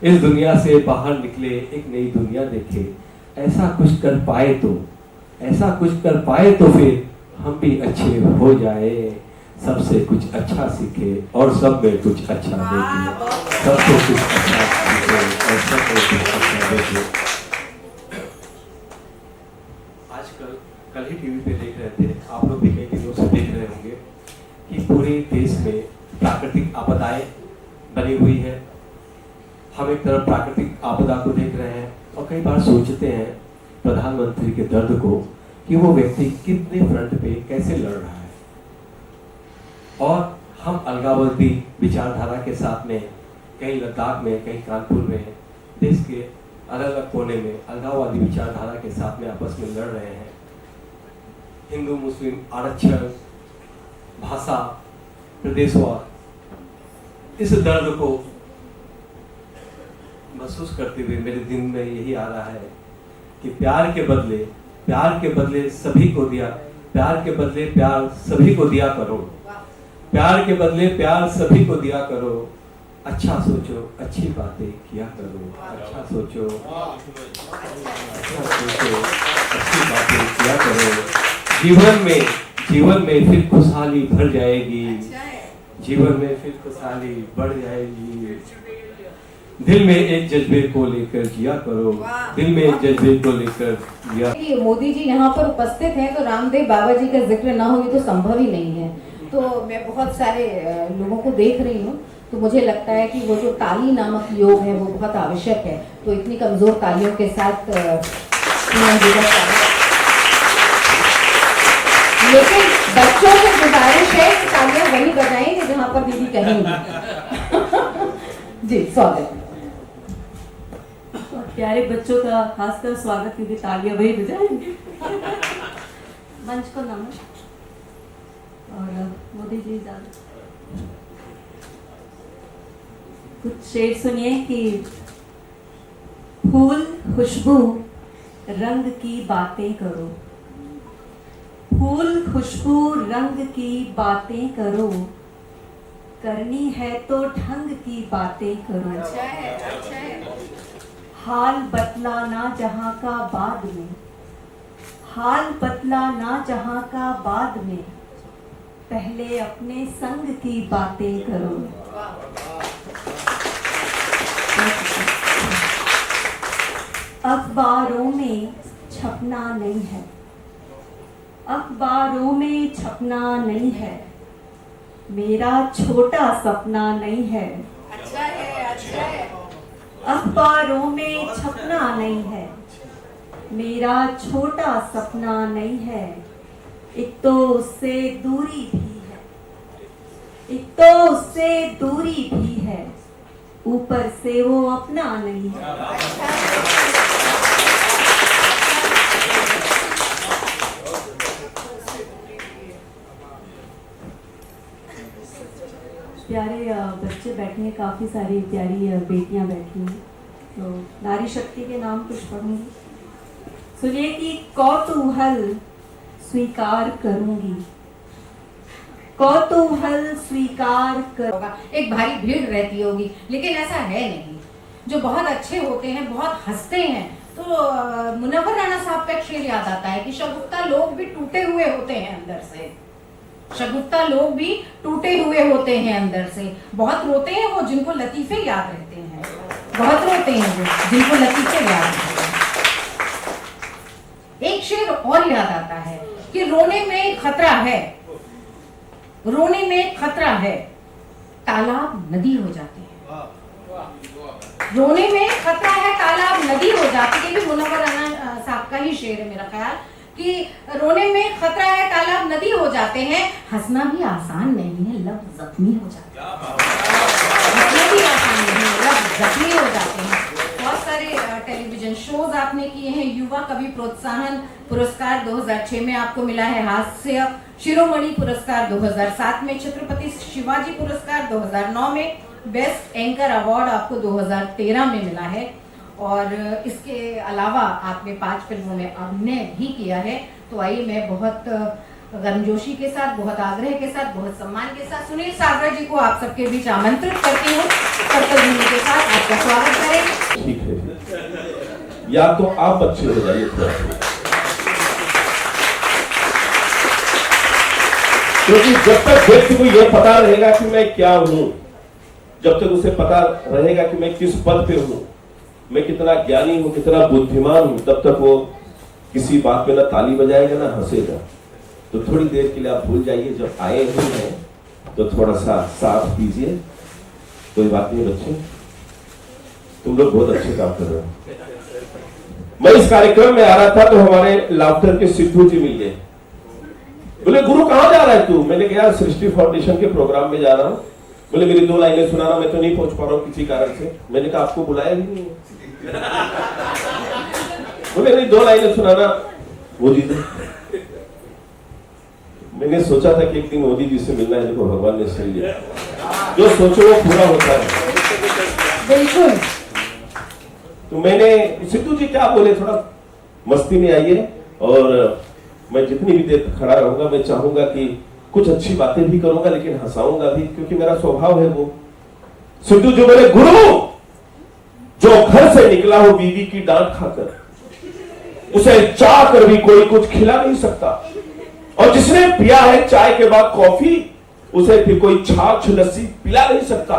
इस दुनिया से बाहर निकले, एक नई दुनिया देखे। ऐसा कुछ कर पाए तो, ऐसा कुछ कर पाए तो फिर हम भी अच्छे हो जाए। सबसे कुछ अच्छा सीखे और सब में कुछ अच्छा देखे। सबसे कुछ अच्छा सीखे और सब में कुछ अच्छा देखे। टीवी पे देख रहे थे, आप लोग भी कई दिनों से देख रहे होंगे कि पूरे देश में प्राकृतिक आपदाएं बनी हुई है। हम एक तरफ प्राकृतिक आपदा को देख रहे हैं और कई बार सोचते हैं प्रधानमंत्री के दर्द को कि वो व्यक्ति कितने फ्रंट पे कैसे लड़ रहा है। और हम अलगाववादी विचारधारा के साथ में कहीं लद्दाख में, कहीं कानपुर में, देश के अलग अलग कोने में अलगाववादी विचारधारा के साथ में आपस में लड़ रहे हैं। हिंदू मुस्लिम आरक्षण, भाषा, प्रदेशवाद, इस दर्द को महसूस करते हुए मेरे दिन में यही आ रहा है कि प्यार के बदले सभी को दिया, प्यार के बदले प्यार सभी को दिया करो, प्यार के बदले प्यार सभी को दिया करो, अच्छा सोचो अच्छी बातें किया करो, अच्छा सोचो अच्छी बातें किया करो। जीवन में फिर खुशहाली भर जाएगी, जीवन में फिर खुशहाली बढ़ जाएगी। दिल में एक जज्बे को लेकर जिया करो, दिल में एक जज्बे को लेकर जिया। मोदी जी यहाँ पर उपस्थित हैं तो रामदेव बाबा जी का जिक्र ना हो ये तो संभव ही नहीं है। तो मैं बहुत सारे लोगों को देख रही हूँ तो मुझे लगता है कि वो जो ताली नामक योग है वो बहुत आवश्यक है। तो इतनी कमजोर तालियों के साथ लेकिन बच्चों से गुजारिश है कि तालियां वही बजाएंगे जहाँ पर दीदी कहेंगी। जी स्वागत। प्यारे बच्चों का खासकर स्वागत की तालियां वही बजाएंगे। मंच को नमस्कार और मोदी जी कुछ शेर सुनिए कि फूल खुशबू रंग की बातें करो, फूल खुशबू रंग की बातें करो, करनी है तो ढंग की बातें करो। अच्छा है। हाल बतलाना जहाँ का बाद में, हाल बतलाना जहाँ का बाद में, पहले अपने संग की बातें करो। अखबारों में छपना नहीं है, अखबारों में छपना नहीं है, मेरा छोटा सपना नहीं है। अच्छा है। अखबारों में छपना नहीं है, मेरा छोटा सपना नहीं है। एक तो उससे दूरी भी है, एक तो उससे दूरी भी है, ऊपर से वो अपना नहीं है। प्यारे बच्चे बैठे हैं, काफ़ी सारी प्यारी बेटियां बैठी हैं, तो नारी शक्ति के नाम कुछ पढ़ूंगी। सुनिए कि कौतूहल स्वीकार करूंगी, कौतूहल स्वीकार कर। एक भारी भीड़ रहती होगी लेकिन ऐसा है नहीं। जो बहुत अच्छे होते हैं, बहुत हंसते हैं, तो मुनव्वर राणा साहब का एक शेर याद आता है कि शगुफ्ता लोग भी टूटे हुए होते हैं अंदर से, शगुफ्ता लोग भी टूटे हुए होते हैं अंदर से। बहुत रोते हैं वो जिनको लतीफे याद रहते हैं, बहुत रोते हैं वो जिनको लतीफे याद रहते हैं। एक शेर और याद आता है कि रोने में खतरा है, रोने में खतरा है, तालाब नदी हो जाती है। रोने में खतरा है, तालाब नदी हो जाती है। ये भी मुनव्वर राणा साहब का ही शेर है मेरा ख्याल कि रोने में खतरा है, तालाब नदी हो जाते हैं। हंसना भी आसान नहीं है, लब जख्मी हो जाते हैं। हंसना भी आसान नहीं है, लब जख्मी हो जाते हैं। बहुत सारे टेलीविजन शोज आपने किए हैं। युवा कवि प्रोत्साहन पुरस्कार 2006 में आपको मिला है, हास्य शिरोमणि पुरस्कार 2007 में, छत्रपति शिवाजी पुरस्कार 2009 में, बेस्ट एंकर अवार्ड आपको 2013 में मिला है। और इसके अलावा आपने 5 फिल्मों में अभिनय भी किया है। तो आइए मैं बहुत गर्मजोशी के साथ, बहुत आग्रह के साथ, बहुत सम्मान के साथ सुनील सावरा जी को आप सबके बीच आमंत्रित करती हूँ। कर्तव्य के साथ आपका स्वागत करें। ठीक है, या तो आप अच्छे हो जाइए थोड़ा सा, क्योंकि जब तक व्यक्ति को यह पता रहेगा कि मैं क्या हूं, जब तक उसे पता रहेगा कि मैं किस पद पे हूं, मैं कितना ज्ञानी हूं, कितना बुद्धिमान हूं, तब तक वो किसी बात पे ना ताली बजाएगा ना हंसेगा, तो थोड़ी देर के लिए आप भूल जाइए। जब आए ही हैं तो थोड़ा सा साथ दीजिए। कोई बात नहीं बच्चे, तुम लोग बहुत अच्छे काम कर रहे हो। मैं इस कार्यक्रम में आ रहा था तो हमारे लाफ्टर के सिद्धू जी मिल गए। बोले गुरु कहाँ जा रहा है तू? मैंने कहा सृष्टि फाउंडेशन के प्रोग्राम में जा रहा हूँ। बोले मेरी 2 लाइनें सुनाना, मैं तो नहीं पहुंच पा रहा हूँ किसी कारण से। मैंने कहा आपको बुलाया भी नहीं है। बोले मेरी 2 लाइनें सुनाना मोदी जी। मैंने सोचा था कि एक दिन मोदी जी से मिलना है, देखो भगवान ने सुन लिया। जो सोचो वो पूरा होता है। बिल्कुल। तो मैंने, सिद्धू जी क्या बोले, थोड़ा मस्ती में आइए और मैं जितनी भी देर खड़ा रहूंगा मैं चाहूंगा कि कुछ अच्छी बातें भी करूंगा लेकिन हंसाऊंगा भी, क्योंकि मेरा स्वभाव है वो। सिद्धू जी बोले गुरु, जो घर से निकला हो बीवी की डांट खाकर, उसे चाह कर भी कोई कुछ खिला नहीं सकता, और जिसने पिया है चाय के बाद कॉफी, उसे फिर कोई छाछ लस्सी पिला नहीं सकता।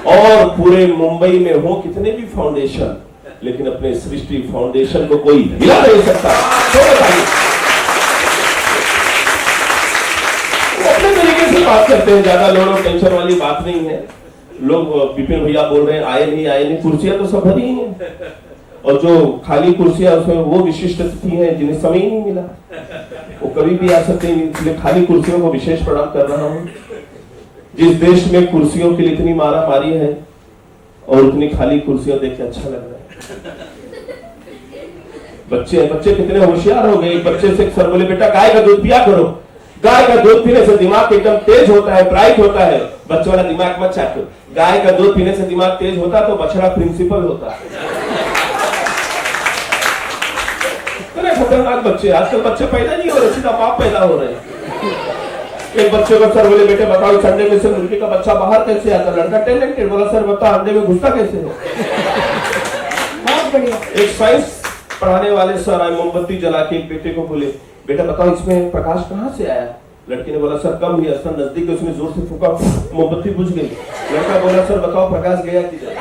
और पूरे मुंबई में हो कितने भी फाउंडेशन, लेकिन अपने सृष्टि फाउंडेशन को कोई हिला नहीं सकता। तो बताइए, अपने तरीके से बात करते हैं, ज्यादा लोग टेंशन वाली बात नहीं है। लोग विपिन भैया बोल रहे हैं आए नहीं, कुर्सियां तो सब भरी हैं, और जो खाली कुर्सियां उसमें वो विशिष्ट अतिथि हैं जिन्हें समय ही नहीं मिला, वो कभी भी आ सकते हैं। इसलिए खाली कुर्सियों को विशेष प्रणाम कर रहा हूं। जिस देश में कुर्सियों के लिए इतनी मारा मारी है और उतनी खाली कुर्सियां देख के अच्छा लग रहा है। बच्चे कितने होशियार हो गए। बच्चे से सर बोले बेटा गाय का दूध पिया करो, गाय का दूध पीने से दिमाग एकदम तेज होता है, ब्राइट होता है। बच्चों वाला दिमाग मत चाटो, गाय का दूध पीने से दिमाग तेज होता तो बछड़ा प्रिंसिपल होता। खतरनाक बच्चे, आजकल बच्चे पैदा नहीं हो रहे, सीधा बाप पैदा हो रहे हैं। एक बच्चे को सर बोले बेटे बताओ इस अंडे में से मुर्गी का बच्चा बाहर कैसे आता? लड़का टैलेंटेड बोला सर बता अंडे में घुसता कैसे है? बहुत बढ़िया। एक साइंस पढ़ाने वाले सर आए, मोमबत्ती जला के एक बेटे को बोले बेटा बताओ इसमें प्रकाश कहाँ से आया? लड़की ने बोला सर कम ही स्तन नजदीक, उसने जोर से फूका, मोमबत्ती बुझ गई। लड़का बोला सर बताओ प्रकाश गया किधर?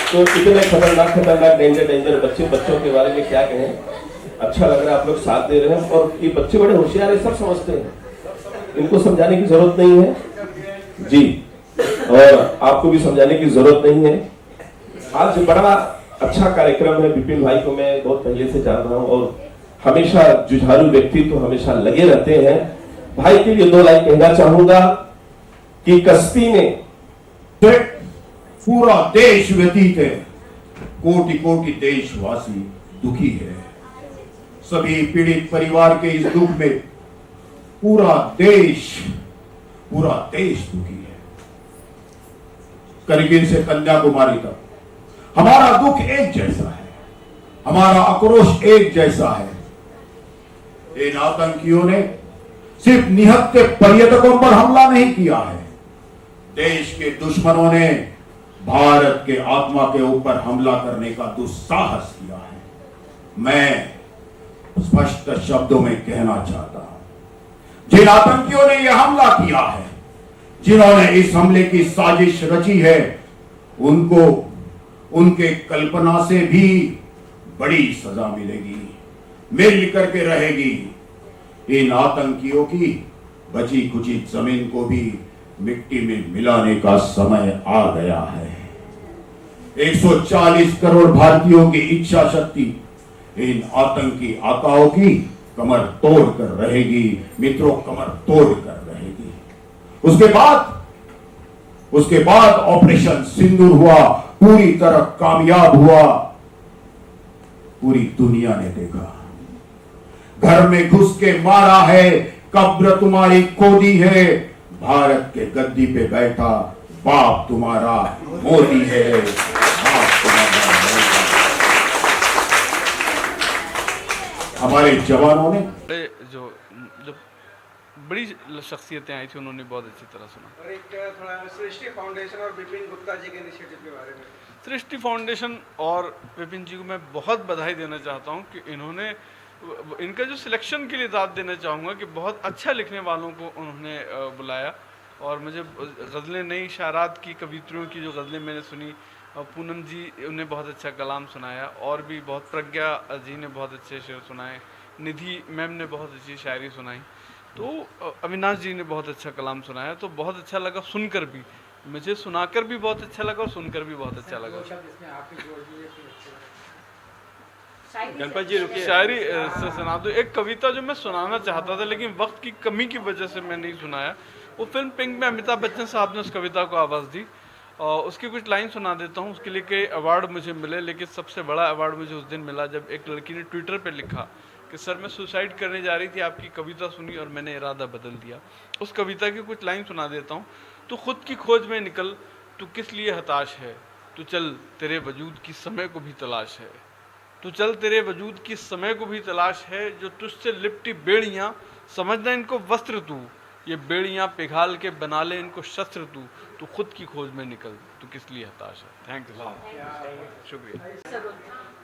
तो इतने खतरनाक डेंजर बच्चों के बारे में क्या कहें। अच्छा लग रहा है आप लोग साथ दे रहे हैं, और ये बच्चे बड़े होशियार है, सब समझते हैं, इनको समझाने की जरूरत नहीं है जी, और आपको भी समझाने की जरूरत नहीं है। आज बड़ा अच्छा कार्यक्रम है। विपिन भाई को मैं बहुत पहले से जान रहा हूँ और हमेशा जुझारू व्यक्ति तो हमेशा लगे रहते हैं। भाई के लिए 2 लाइन कहना चाहूंगा कि कश्ती में पूरा देश व्यतीत है, कोटि कोटि देशवासी दुखी है। सभी पीड़ित परिवार के इस दुख में पूरा देश दुखी है। करगिल से कन्याकुमारी तक हमारा दुख एक जैसा है, हमारा आक्रोश एक जैसा है। इन आतंकियों ने सिर्फ निहत्थे पर्यटकों पर हमला नहीं किया है, देश के दुश्मनों ने भारत के आत्मा के ऊपर हमला करने का दुस्साहस किया है। मैं स्पष्ट शब्दों में कहना चाहता हूं, जिन आतंकियों ने यह हमला किया है, जिन्होंने इस हमले की साजिश रची है, उनको उनके कल्पना से भी बड़ी सजा मिलेगी, मिल करके रहेगी। इन आतंकियों की बची खुची जमीन को भी मिट्टी में मिलाने का समय आ गया है। 140 करोड़ भारतीयों की इच्छा शक्ति इन आतंकी आकाओं की कमर तोड़ कर रहेगी, मित्रों, कमर तोड़ कर रहेगी। उसके बाद ऑपरेशन सिंदूर हुआ, पूरी तरह कामयाब हुआ। पूरी दुनिया ने देखा, घर में घुस के मारा है, कब्र तुम्हारी खोदी है, भारत के गद्दी पे बैठा बाप तुम्हारा मोदी है, बाप तुम्हारा हमारे जवानों ने जो बड़ी शख्सियतें आई थी उन्होंने बहुत अच्छी तरह सुना। और एक थोड़ा सृष्टि फाउंडेशन और विपिन गुप्ता जी के इनिशिएटिव के बारे में। सृष्टि फाउंडेशन और विपिन जी को मैं बहुत बधाई देना चाहता हूं कि इन्होंने इनका जो सिलेक्शन के लिए दाद देना चाहूँगा कि बहुत अच्छा लिखने वालों को उन्होंने बुलाया। और मुझे गज़लें, नई शायरात की, कवित्रियों की जो गज़लें मैंने सुनी और पूनम जी उन्हें बहुत अच्छा कलाम सुनाया, और भी बहुत, प्रज्ञा जी ने बहुत अच्छे शेर सुनाए, निधि मैम ने बहुत अच्छी शायरी सुनाई, तो अविनाश जी ने बहुत अच्छा कलाम सुनाया। तो बहुत अच्छा लगा सुनकर भी, मुझे सुनाकर भी बहुत अच्छा लगा और सुनकर भी बहुत अच्छा लगा। गणपत जी रुकिए, शायरी से सुना दो। एक कविता जो मैं सुनाना चाहता था लेकिन वक्त की कमी की वजह से मैं नहीं सुनाया, वो फिल्म पिंक में अमिताभ बच्चन साहब ने उस कविता को आवाज़ दी, और उसकी कुछ लाइन सुना देता हूँ। उसके लिए कई अवार्ड मुझे मिले, लेकिन सबसे बड़ा अवार्ड मुझे उस दिन मिला जब एक लड़की ने ट्विटर पे लिखा कि सर मैं सुसाइड करने जा रही थी, आपकी कविता सुनी और मैंने इरादा बदल दिया। उस कविता की कुछ लाइन सुना देता हूँ। तू खुद की खोज में निकल, तू किस लिए हताश है, तू चल तेरे वजूद की समय को भी तलाश है, तू चल तेरे वजूद की समय को भी तलाश है, जो तुझसे लिपटी बेड़ियाँ समझना इनको वस्त्र तू, ये बेड़ियाँ पिघाल के बना ले इनको शस्त्र तू खुद की खोज में निकल, तू किस लिए हताश है। थैंक यू, शुक्रिया।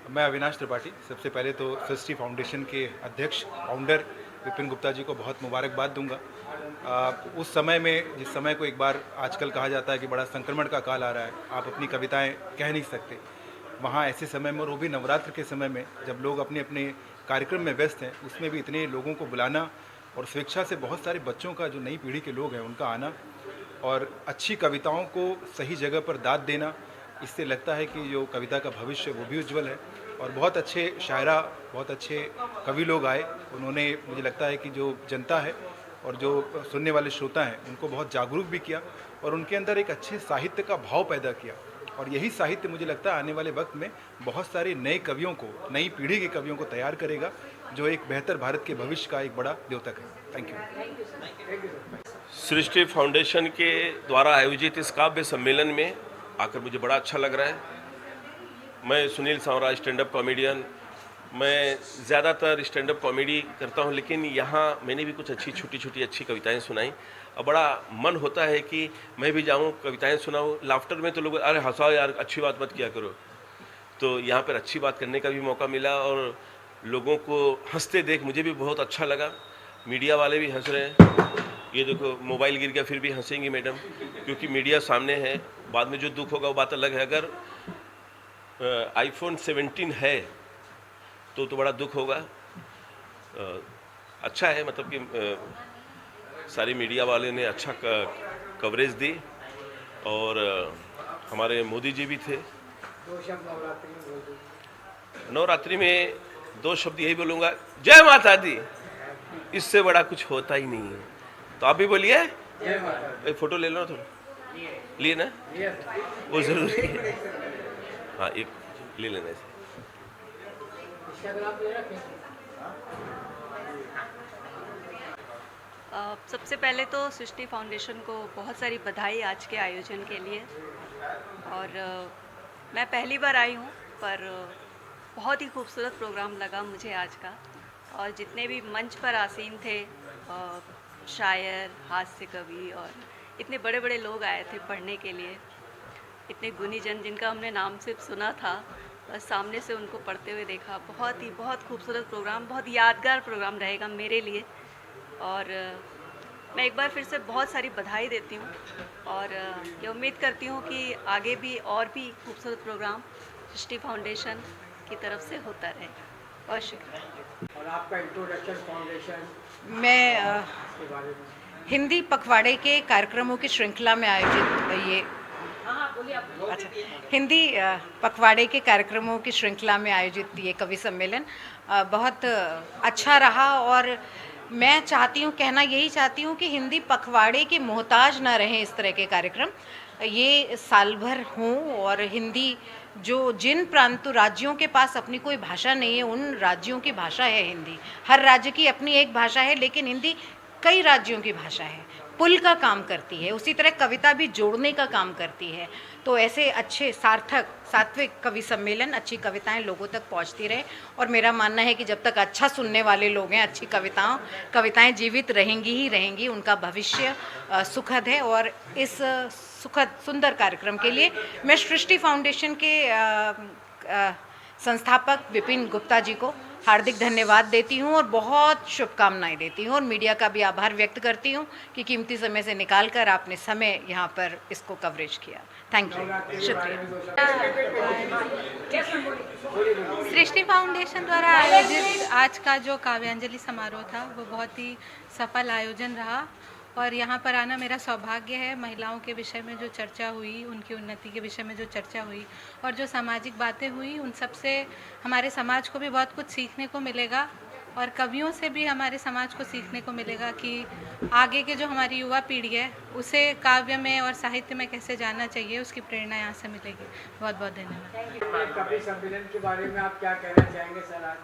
मैं अविनाश त्रिपाठी, सबसे पहले तो सृष्टि फाउंडेशन के अध्यक्ष फाउंडर विपिन गुप्ता जी को बहुत मुबारकबाद दूंगा। उस समय में, जिस समय को एक बार आजकल कहा जाता है कि बड़ा संक्रमण का काल आ रहा है, आप अपनी कविताएं कह नहीं सकते, वहाँ ऐसे समय में, और वो भी नवरात्र के समय में जब लोग अपने अपने कार्यक्रम में व्यस्त हैं, उसमें भी इतने लोगों को बुलाना और स्वेच्छा से बहुत सारे बच्चों का, जो नई पीढ़ी के लोग हैं, उनका आना और अच्छी कविताओं को सही जगह पर दाद देना, इससे लगता है कि जो कविता का भविष्य वो भी उज्जवल है। और बहुत अच्छे शायरा, बहुत अच्छे कवि लोग आए, उन्होंने, मुझे लगता है कि जो जनता है और जो सुनने वाले श्रोता हैं उनको बहुत जागरूक भी किया और उनके अंदर एक अच्छे साहित्य का भाव पैदा किया। और यही साहित्य मुझे लगता है आने वाले वक्त में बहुत सारे नए कवियों को, नई पीढ़ी के कवियों को तैयार करेगा, जो एक बेहतर भारत के भविष्य का एक बड़ा द्योतक है। Thank you. सृष्टि फाउंडेशन के द्वारा आयोजित इस काव्य सम्मेलन में आकर मुझे बड़ा अच्छा लग रहा है। मैं सुनील सांवरा, स्टैंड अप कॉमेडियन, मैं ज़्यादातर स्टैंड अप कॉमेडी करता हूं, लेकिन यहाँ मैंने भी कुछ अच्छी छोटी छोटी अच्छी कविताएं सुनाई और बड़ा मन होता है कि मैं भी जाऊं, कविताएं सुनाऊं। लाफ्टर में तो लोग अरे हंसाओ यार, अच्छी बात मत किया करो, तो यहाँ पर अच्छी बात करने का भी मौका मिला और लोगों को हंसते देख मुझे भी बहुत अच्छा लगा। मीडिया वाले भी हंस रहे हैं, ये देखो मोबाइल गिर गया फिर भी हंसेंगी मैडम, क्योंकि मीडिया सामने है। बाद में जो दुख होगा वो बात अलग है। अगर आईफोन 17 है तो बड़ा दुख होगा। अच्छा है, मतलब कि सारी मीडिया वाले ने अच्छा कवरेज दी और हमारे मोदी जी भी थे। नवरात्रि में 2 शब्द यही बोलूँगा, जय माता दी, इससे बड़ा कुछ होता ही नहीं है। तो आप भी बोलिए, एक फोटो ले लो थोड़ा, लिए ना, वो जरूरी है। हाँ, एक ले लेना इसे। सबसे पहले तो सृष्टि फाउंडेशन को बहुत सारी बधाई आज के आयोजन के लिए। और मैं पहली बार आई हूँ, पर बहुत ही खूबसूरत प्रोग्राम लगा मुझे आज का। और जितने भी मंच पर आसीन थे, शायर, हास्य कवि और इतने बड़े बड़े लोग आए थे पढ़ने के लिए, इतने गुणी जन जिनका हमने नाम सिर्फ सुना था, बस सामने से उनको पढ़ते हुए देखा। बहुत खूबसूरत प्रोग्राम, बहुत यादगार प्रोग्राम रहेगा मेरे लिए। और मैं एक बार फिर से बहुत सारी बधाई देती हूँ और ये उम्मीद करती हूँ कि आगे भी और भी खूबसूरत प्रोग्राम सृष्टि फाउंडेशन की तरफ से होता रहे। बहुत शुक्रिया। और आपका इंट्रोडक्शन फाउंडेशन, मैं हिंदी पखवाड़े के कार्यक्रमों की श्रृंखला में आयोजित ये अच्छा हिंदी पखवाड़े के कार्यक्रमों की श्रृंखला में आयोजित ये कवि सम्मेलन बहुत अच्छा रहा। और मैं चाहती हूँ, कहना यही चाहती हूँ कि हिंदी पखवाड़े के मोहताज ना रहें इस तरह के कार्यक्रम, ये साल भर हों। और हिंदी जो जिन प्रांतों राज्यों के पास अपनी कोई भाषा नहीं है, उन राज्यों की भाषा है हिंदी। हर राज्य की अपनी एक भाषा है, लेकिन हिंदी कई राज्यों की भाषा है, पुल का काम करती है। उसी तरह कविता भी जोड़ने का काम करती है। तो ऐसे अच्छे सार्थक सात्विक कवि सम्मेलन, अच्छी कविताएं लोगों तक पहुंचती रहे। और मेरा मानना है कि जब तक अच्छा सुनने वाले लोग हैं, अच्छी कविताएं जीवित रहेंगी ही रहेंगी, उनका भविष्य सुखद है। और इस सुखद सुंदर कार्यक्रम के लिए मैं सृष्टि फाउंडेशन के संस्थापक विपिन गुप्ता जी को हार्दिक धन्यवाद देती हूँ और बहुत शुभकामनाएं देती हूँ और मीडिया का भी आभार व्यक्त करती हूँ कि कीमती समय से निकालकर आपने समय यहाँ पर इसको कवरेज किया। थैंक यू, शुक्रिया। सृष्टि फाउंडेशन द्वारा आयोजित आज का जो काव्यांजलि समारोह था वो बहुत ही सफल आयोजन रहा और यहाँ पर आना मेरा सौभाग्य है। महिलाओं के विषय में जो चर्चा हुई, उनकी उन्नति के विषय में जो चर्चा हुई और जो सामाजिक बातें हुई, उन सब से हमारे समाज को भी बहुत कुछ सीखने को मिलेगा और कवियों से भी हमारे समाज को सीखने को मिलेगा कि आगे के जो हमारी युवा पीढ़ी है उसे काव्य में और साहित्य में कैसे जानना चाहिए, उसकी प्रेरणा यहाँ से मिलेगी। बहुत बहुत धन्यवाद। कवि सम्मेलन के बारे में आप क्या कहना चाहेंगे सर?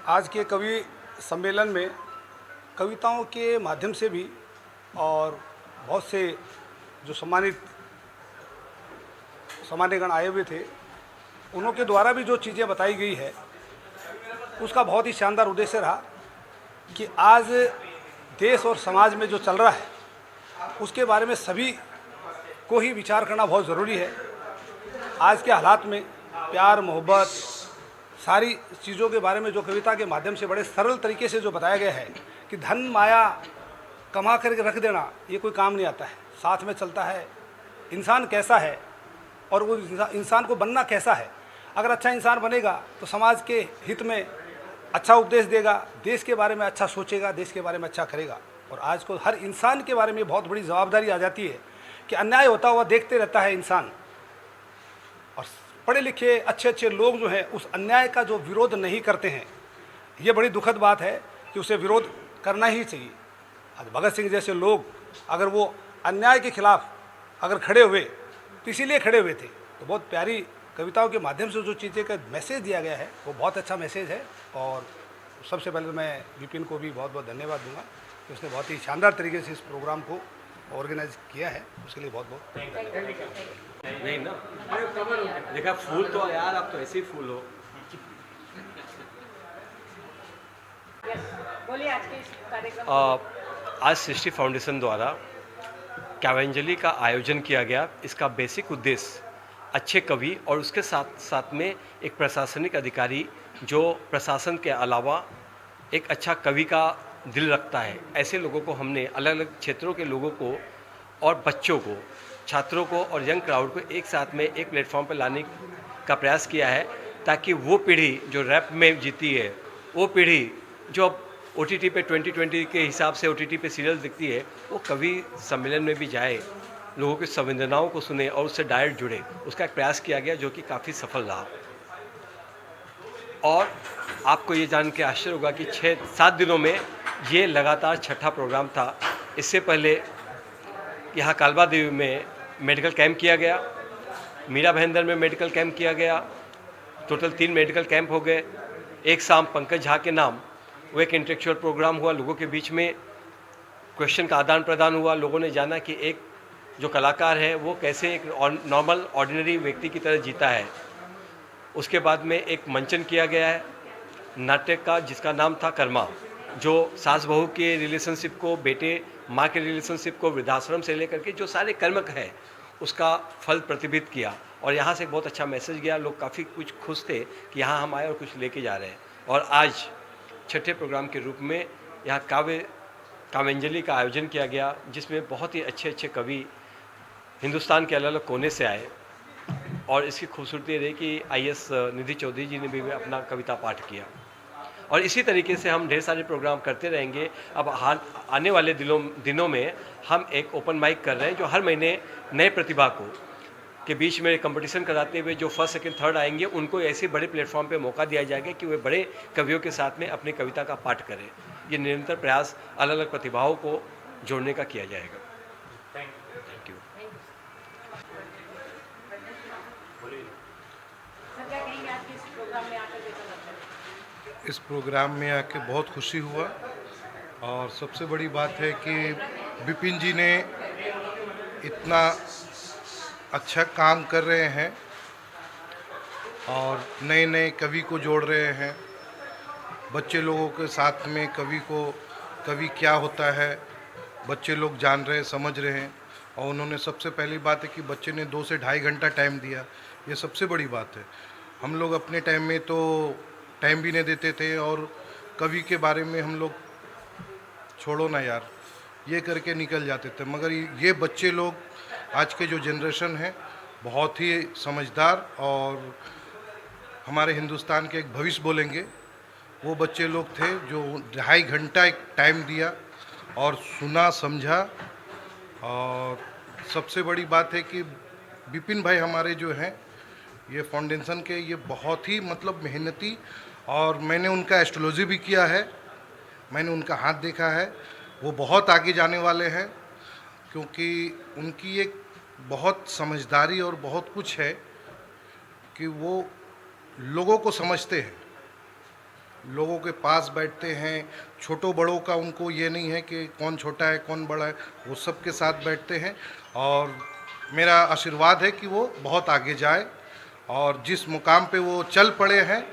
आज के कवि सम्मेलन में कविताओं के माध्यम से भी और बहुत से जो सम्मान्यगण आए हुए थे उन्हों के द्वारा भी जो चीज़ें बताई गई है उसका बहुत ही शानदार उद्देश्य रहा कि आज देश और समाज में जो चल रहा है उसके बारे में सभी को ही विचार करना बहुत ज़रूरी है। आज के हालात में प्यार मोहब्बत सारी चीज़ों के बारे में जो कविता के माध्यम से बड़े सरल तरीके से जो बताया गया है कि धन माया कमा करके रख देना ये कोई काम नहीं आता है, साथ में चलता है इंसान कैसा है और वो इंसान को बनना कैसा है। अगर अच्छा इंसान बनेगा तो समाज के हित में अच्छा उपदेश देगा, देश के बारे में अच्छा सोचेगा, देश के बारे में अच्छा करेगा। और आज को हर इंसान के बारे में बहुत बड़ी जवाबदारी आ जाती है कि अन्याय होता हुआ देखते रहता है इंसान, और पढ़े लिखे अच्छे अच्छे लोग जो हैं उस अन्याय का जो विरोध नहीं करते हैं, ये बड़ी दुखद बात है कि उसे विरोध करना ही चाहिए। आज भगत सिंह जैसे लोग अगर वो अन्याय के खिलाफ अगर खड़े हुए तो इसीलिए खड़े हुए थे। तो बहुत प्यारी कविताओं के माध्यम से जो चीज़ें का मैसेज दिया गया है वो बहुत अच्छा मैसेज है। और सबसे पहले मैं विपिन को भी बहुत बहुत धन्यवाद दूंगा कि उसने बहुत ही शानदार तरीके से इस प्रोग्राम को ऑर्गेनाइज किया है, उसके लिए बहुत बहुत नहीं ना देखा फूल तो यार, आप तो ऐसे ही फूल हो। आज सृष्टि फाउंडेशन द्वारा काव्यांजलि का आयोजन किया गया। इसका बेसिक उद्देश्य अच्छे कवि और उसके साथ साथ में एक प्रशासनिक अधिकारी जो प्रशासन के अलावा एक अच्छा कवि का दिल रखता है, ऐसे लोगों को हमने अलग अलग क्षेत्रों के लोगों को और बच्चों को, छात्रों को और यंग क्राउड को एक साथ में एक प्लेटफॉर्म पर लाने का प्रयास किया है, ताकि वो पीढ़ी जो रैप में जीती है, वो पीढ़ी जो अब OTT पे 2020 के हिसाब से OTT पे सीरियल दिखती है, वो कवि सम्मेलन में भी जाए, लोगों की संवेदनाओं को सुने और उससे डायरेक्ट जुड़े। उसका एक प्रयास किया गया जो कि काफ़ी सफल रहा। और आपको ये जान के आश्चर्य होगा कि 6-7 दिनों में ये लगातार छठा प्रोग्राम था। इससे पहले यहाँ कालबा देवी में मेडिकल कैंप किया गया, मीरा भाईंदर में मेडिकल कैंप किया गया, टोटल 3 मेडिकल कैंप हो गए। एक शाम पंकज झा के नाम वो एक इंटेलेक्चुअल प्रोग्राम हुआ, लोगों के बीच में क्वेश्चन का आदान प्रदान हुआ। लोगों ने जाना कि एक जो कलाकार है वो कैसे एक नॉर्मल ऑर्डिनरी व्यक्ति की तरह जीता है। उसके बाद में एक मंचन किया गया है नाटक का जिसका नाम था कर्मा, जो सास बहू के रिलेशनशिप को, बेटे माँ के रिलेशनशिप को, वृद्धाश्रम से लेकर के जो सारे कर्मक है उसका फल प्रतिबिंबित किया। और यहाँ से बहुत अच्छा मैसेज गया, लोग काफ़ी कुछ खुश थे कि यहाँ हम आए और कुछ लेके जा रहे हैं। और आज छठे प्रोग्राम के रूप में यहाँ काव्यांजलि का आयोजन किया गया, जिसमें बहुत ही अच्छे अच्छे कवि हिंदुस्तान के अलग अलग कोने से आए। और इसकी खूबसूरती रही कि IAS निधि चौधरी जी ने भी अपना कविता पाठ किया। और इसी तरीके से हम ढेर सारे प्रोग्राम करते रहेंगे। अब आने वाले दिनों में हम एक ओपन माइक कर रहे हैं, जो हर महीने नए प्रतिभा को के बीच में कंपटीशन कराते हुए जो फर्स्ट सेकंड थर्ड आएंगे उनको ऐसे बड़े प्लेटफॉर्म पे मौका दिया जाएगा कि वे बड़े कवियों के साथ में अपनी कविता का पाठ करें। ये निरंतर प्रयास अलग अलग प्रतिभाओं को जोड़ने का किया जाएगा। Thank you. इस प्रोग्राम में आके बहुत खुशी हुआ और सबसे बड़ी बात है कि विपिन जी ने इतना अच्छा काम कर रहे हैं और नए नए कवि को जोड़ रहे हैं। बच्चे लोगों के साथ में कवि क्या होता है बच्चे लोग जान रहे हैं, समझ रहे हैं। और उन्होंने सबसे पहली बात है कि बच्चे ने 2 से ढाई घंटा टाइम दिया, ये सबसे बड़ी बात है। हम लोग अपने टाइम में तो टाइम भी नहीं देते थे और कवि के बारे में हम लोग छोड़ो ना यार ये करके निकल जाते थे। मगर ये बच्चे लोग आज के जो जनरेशन है बहुत ही समझदार और हमारे हिंदुस्तान के एक भविष्य बोलेंगे वो बच्चे लोग थे जो 2.5 घंटा एक टाइम दिया और सुना समझा। और सबसे बड़ी बात है कि विपिन भाई हमारे जो हैं ये फाउंडेशन के ये बहुत ही मतलब मेहनती, और मैंने उनका एस्ट्रोलॉजी भी किया है, मैंने उनका हाथ देखा है, वो बहुत आगे जाने वाले हैं क्योंकि उनकी एक बहुत समझदारी और बहुत कुछ है कि वो लोगों को समझते हैं, लोगों के पास बैठते हैं, छोटों बड़ों का उनको ये नहीं है कि कौन छोटा है कौन बड़ा है, वो सबके साथ बैठते हैं। और मेरा आशीर्वाद है कि वो बहुत आगे जाए और जिस मुकाम पे वो चल पड़े हैं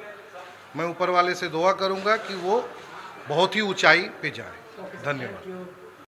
मैं ऊपर वाले से दुआ करूंगा कि वो बहुत ही ऊंचाई पे जाए। धन्यवाद।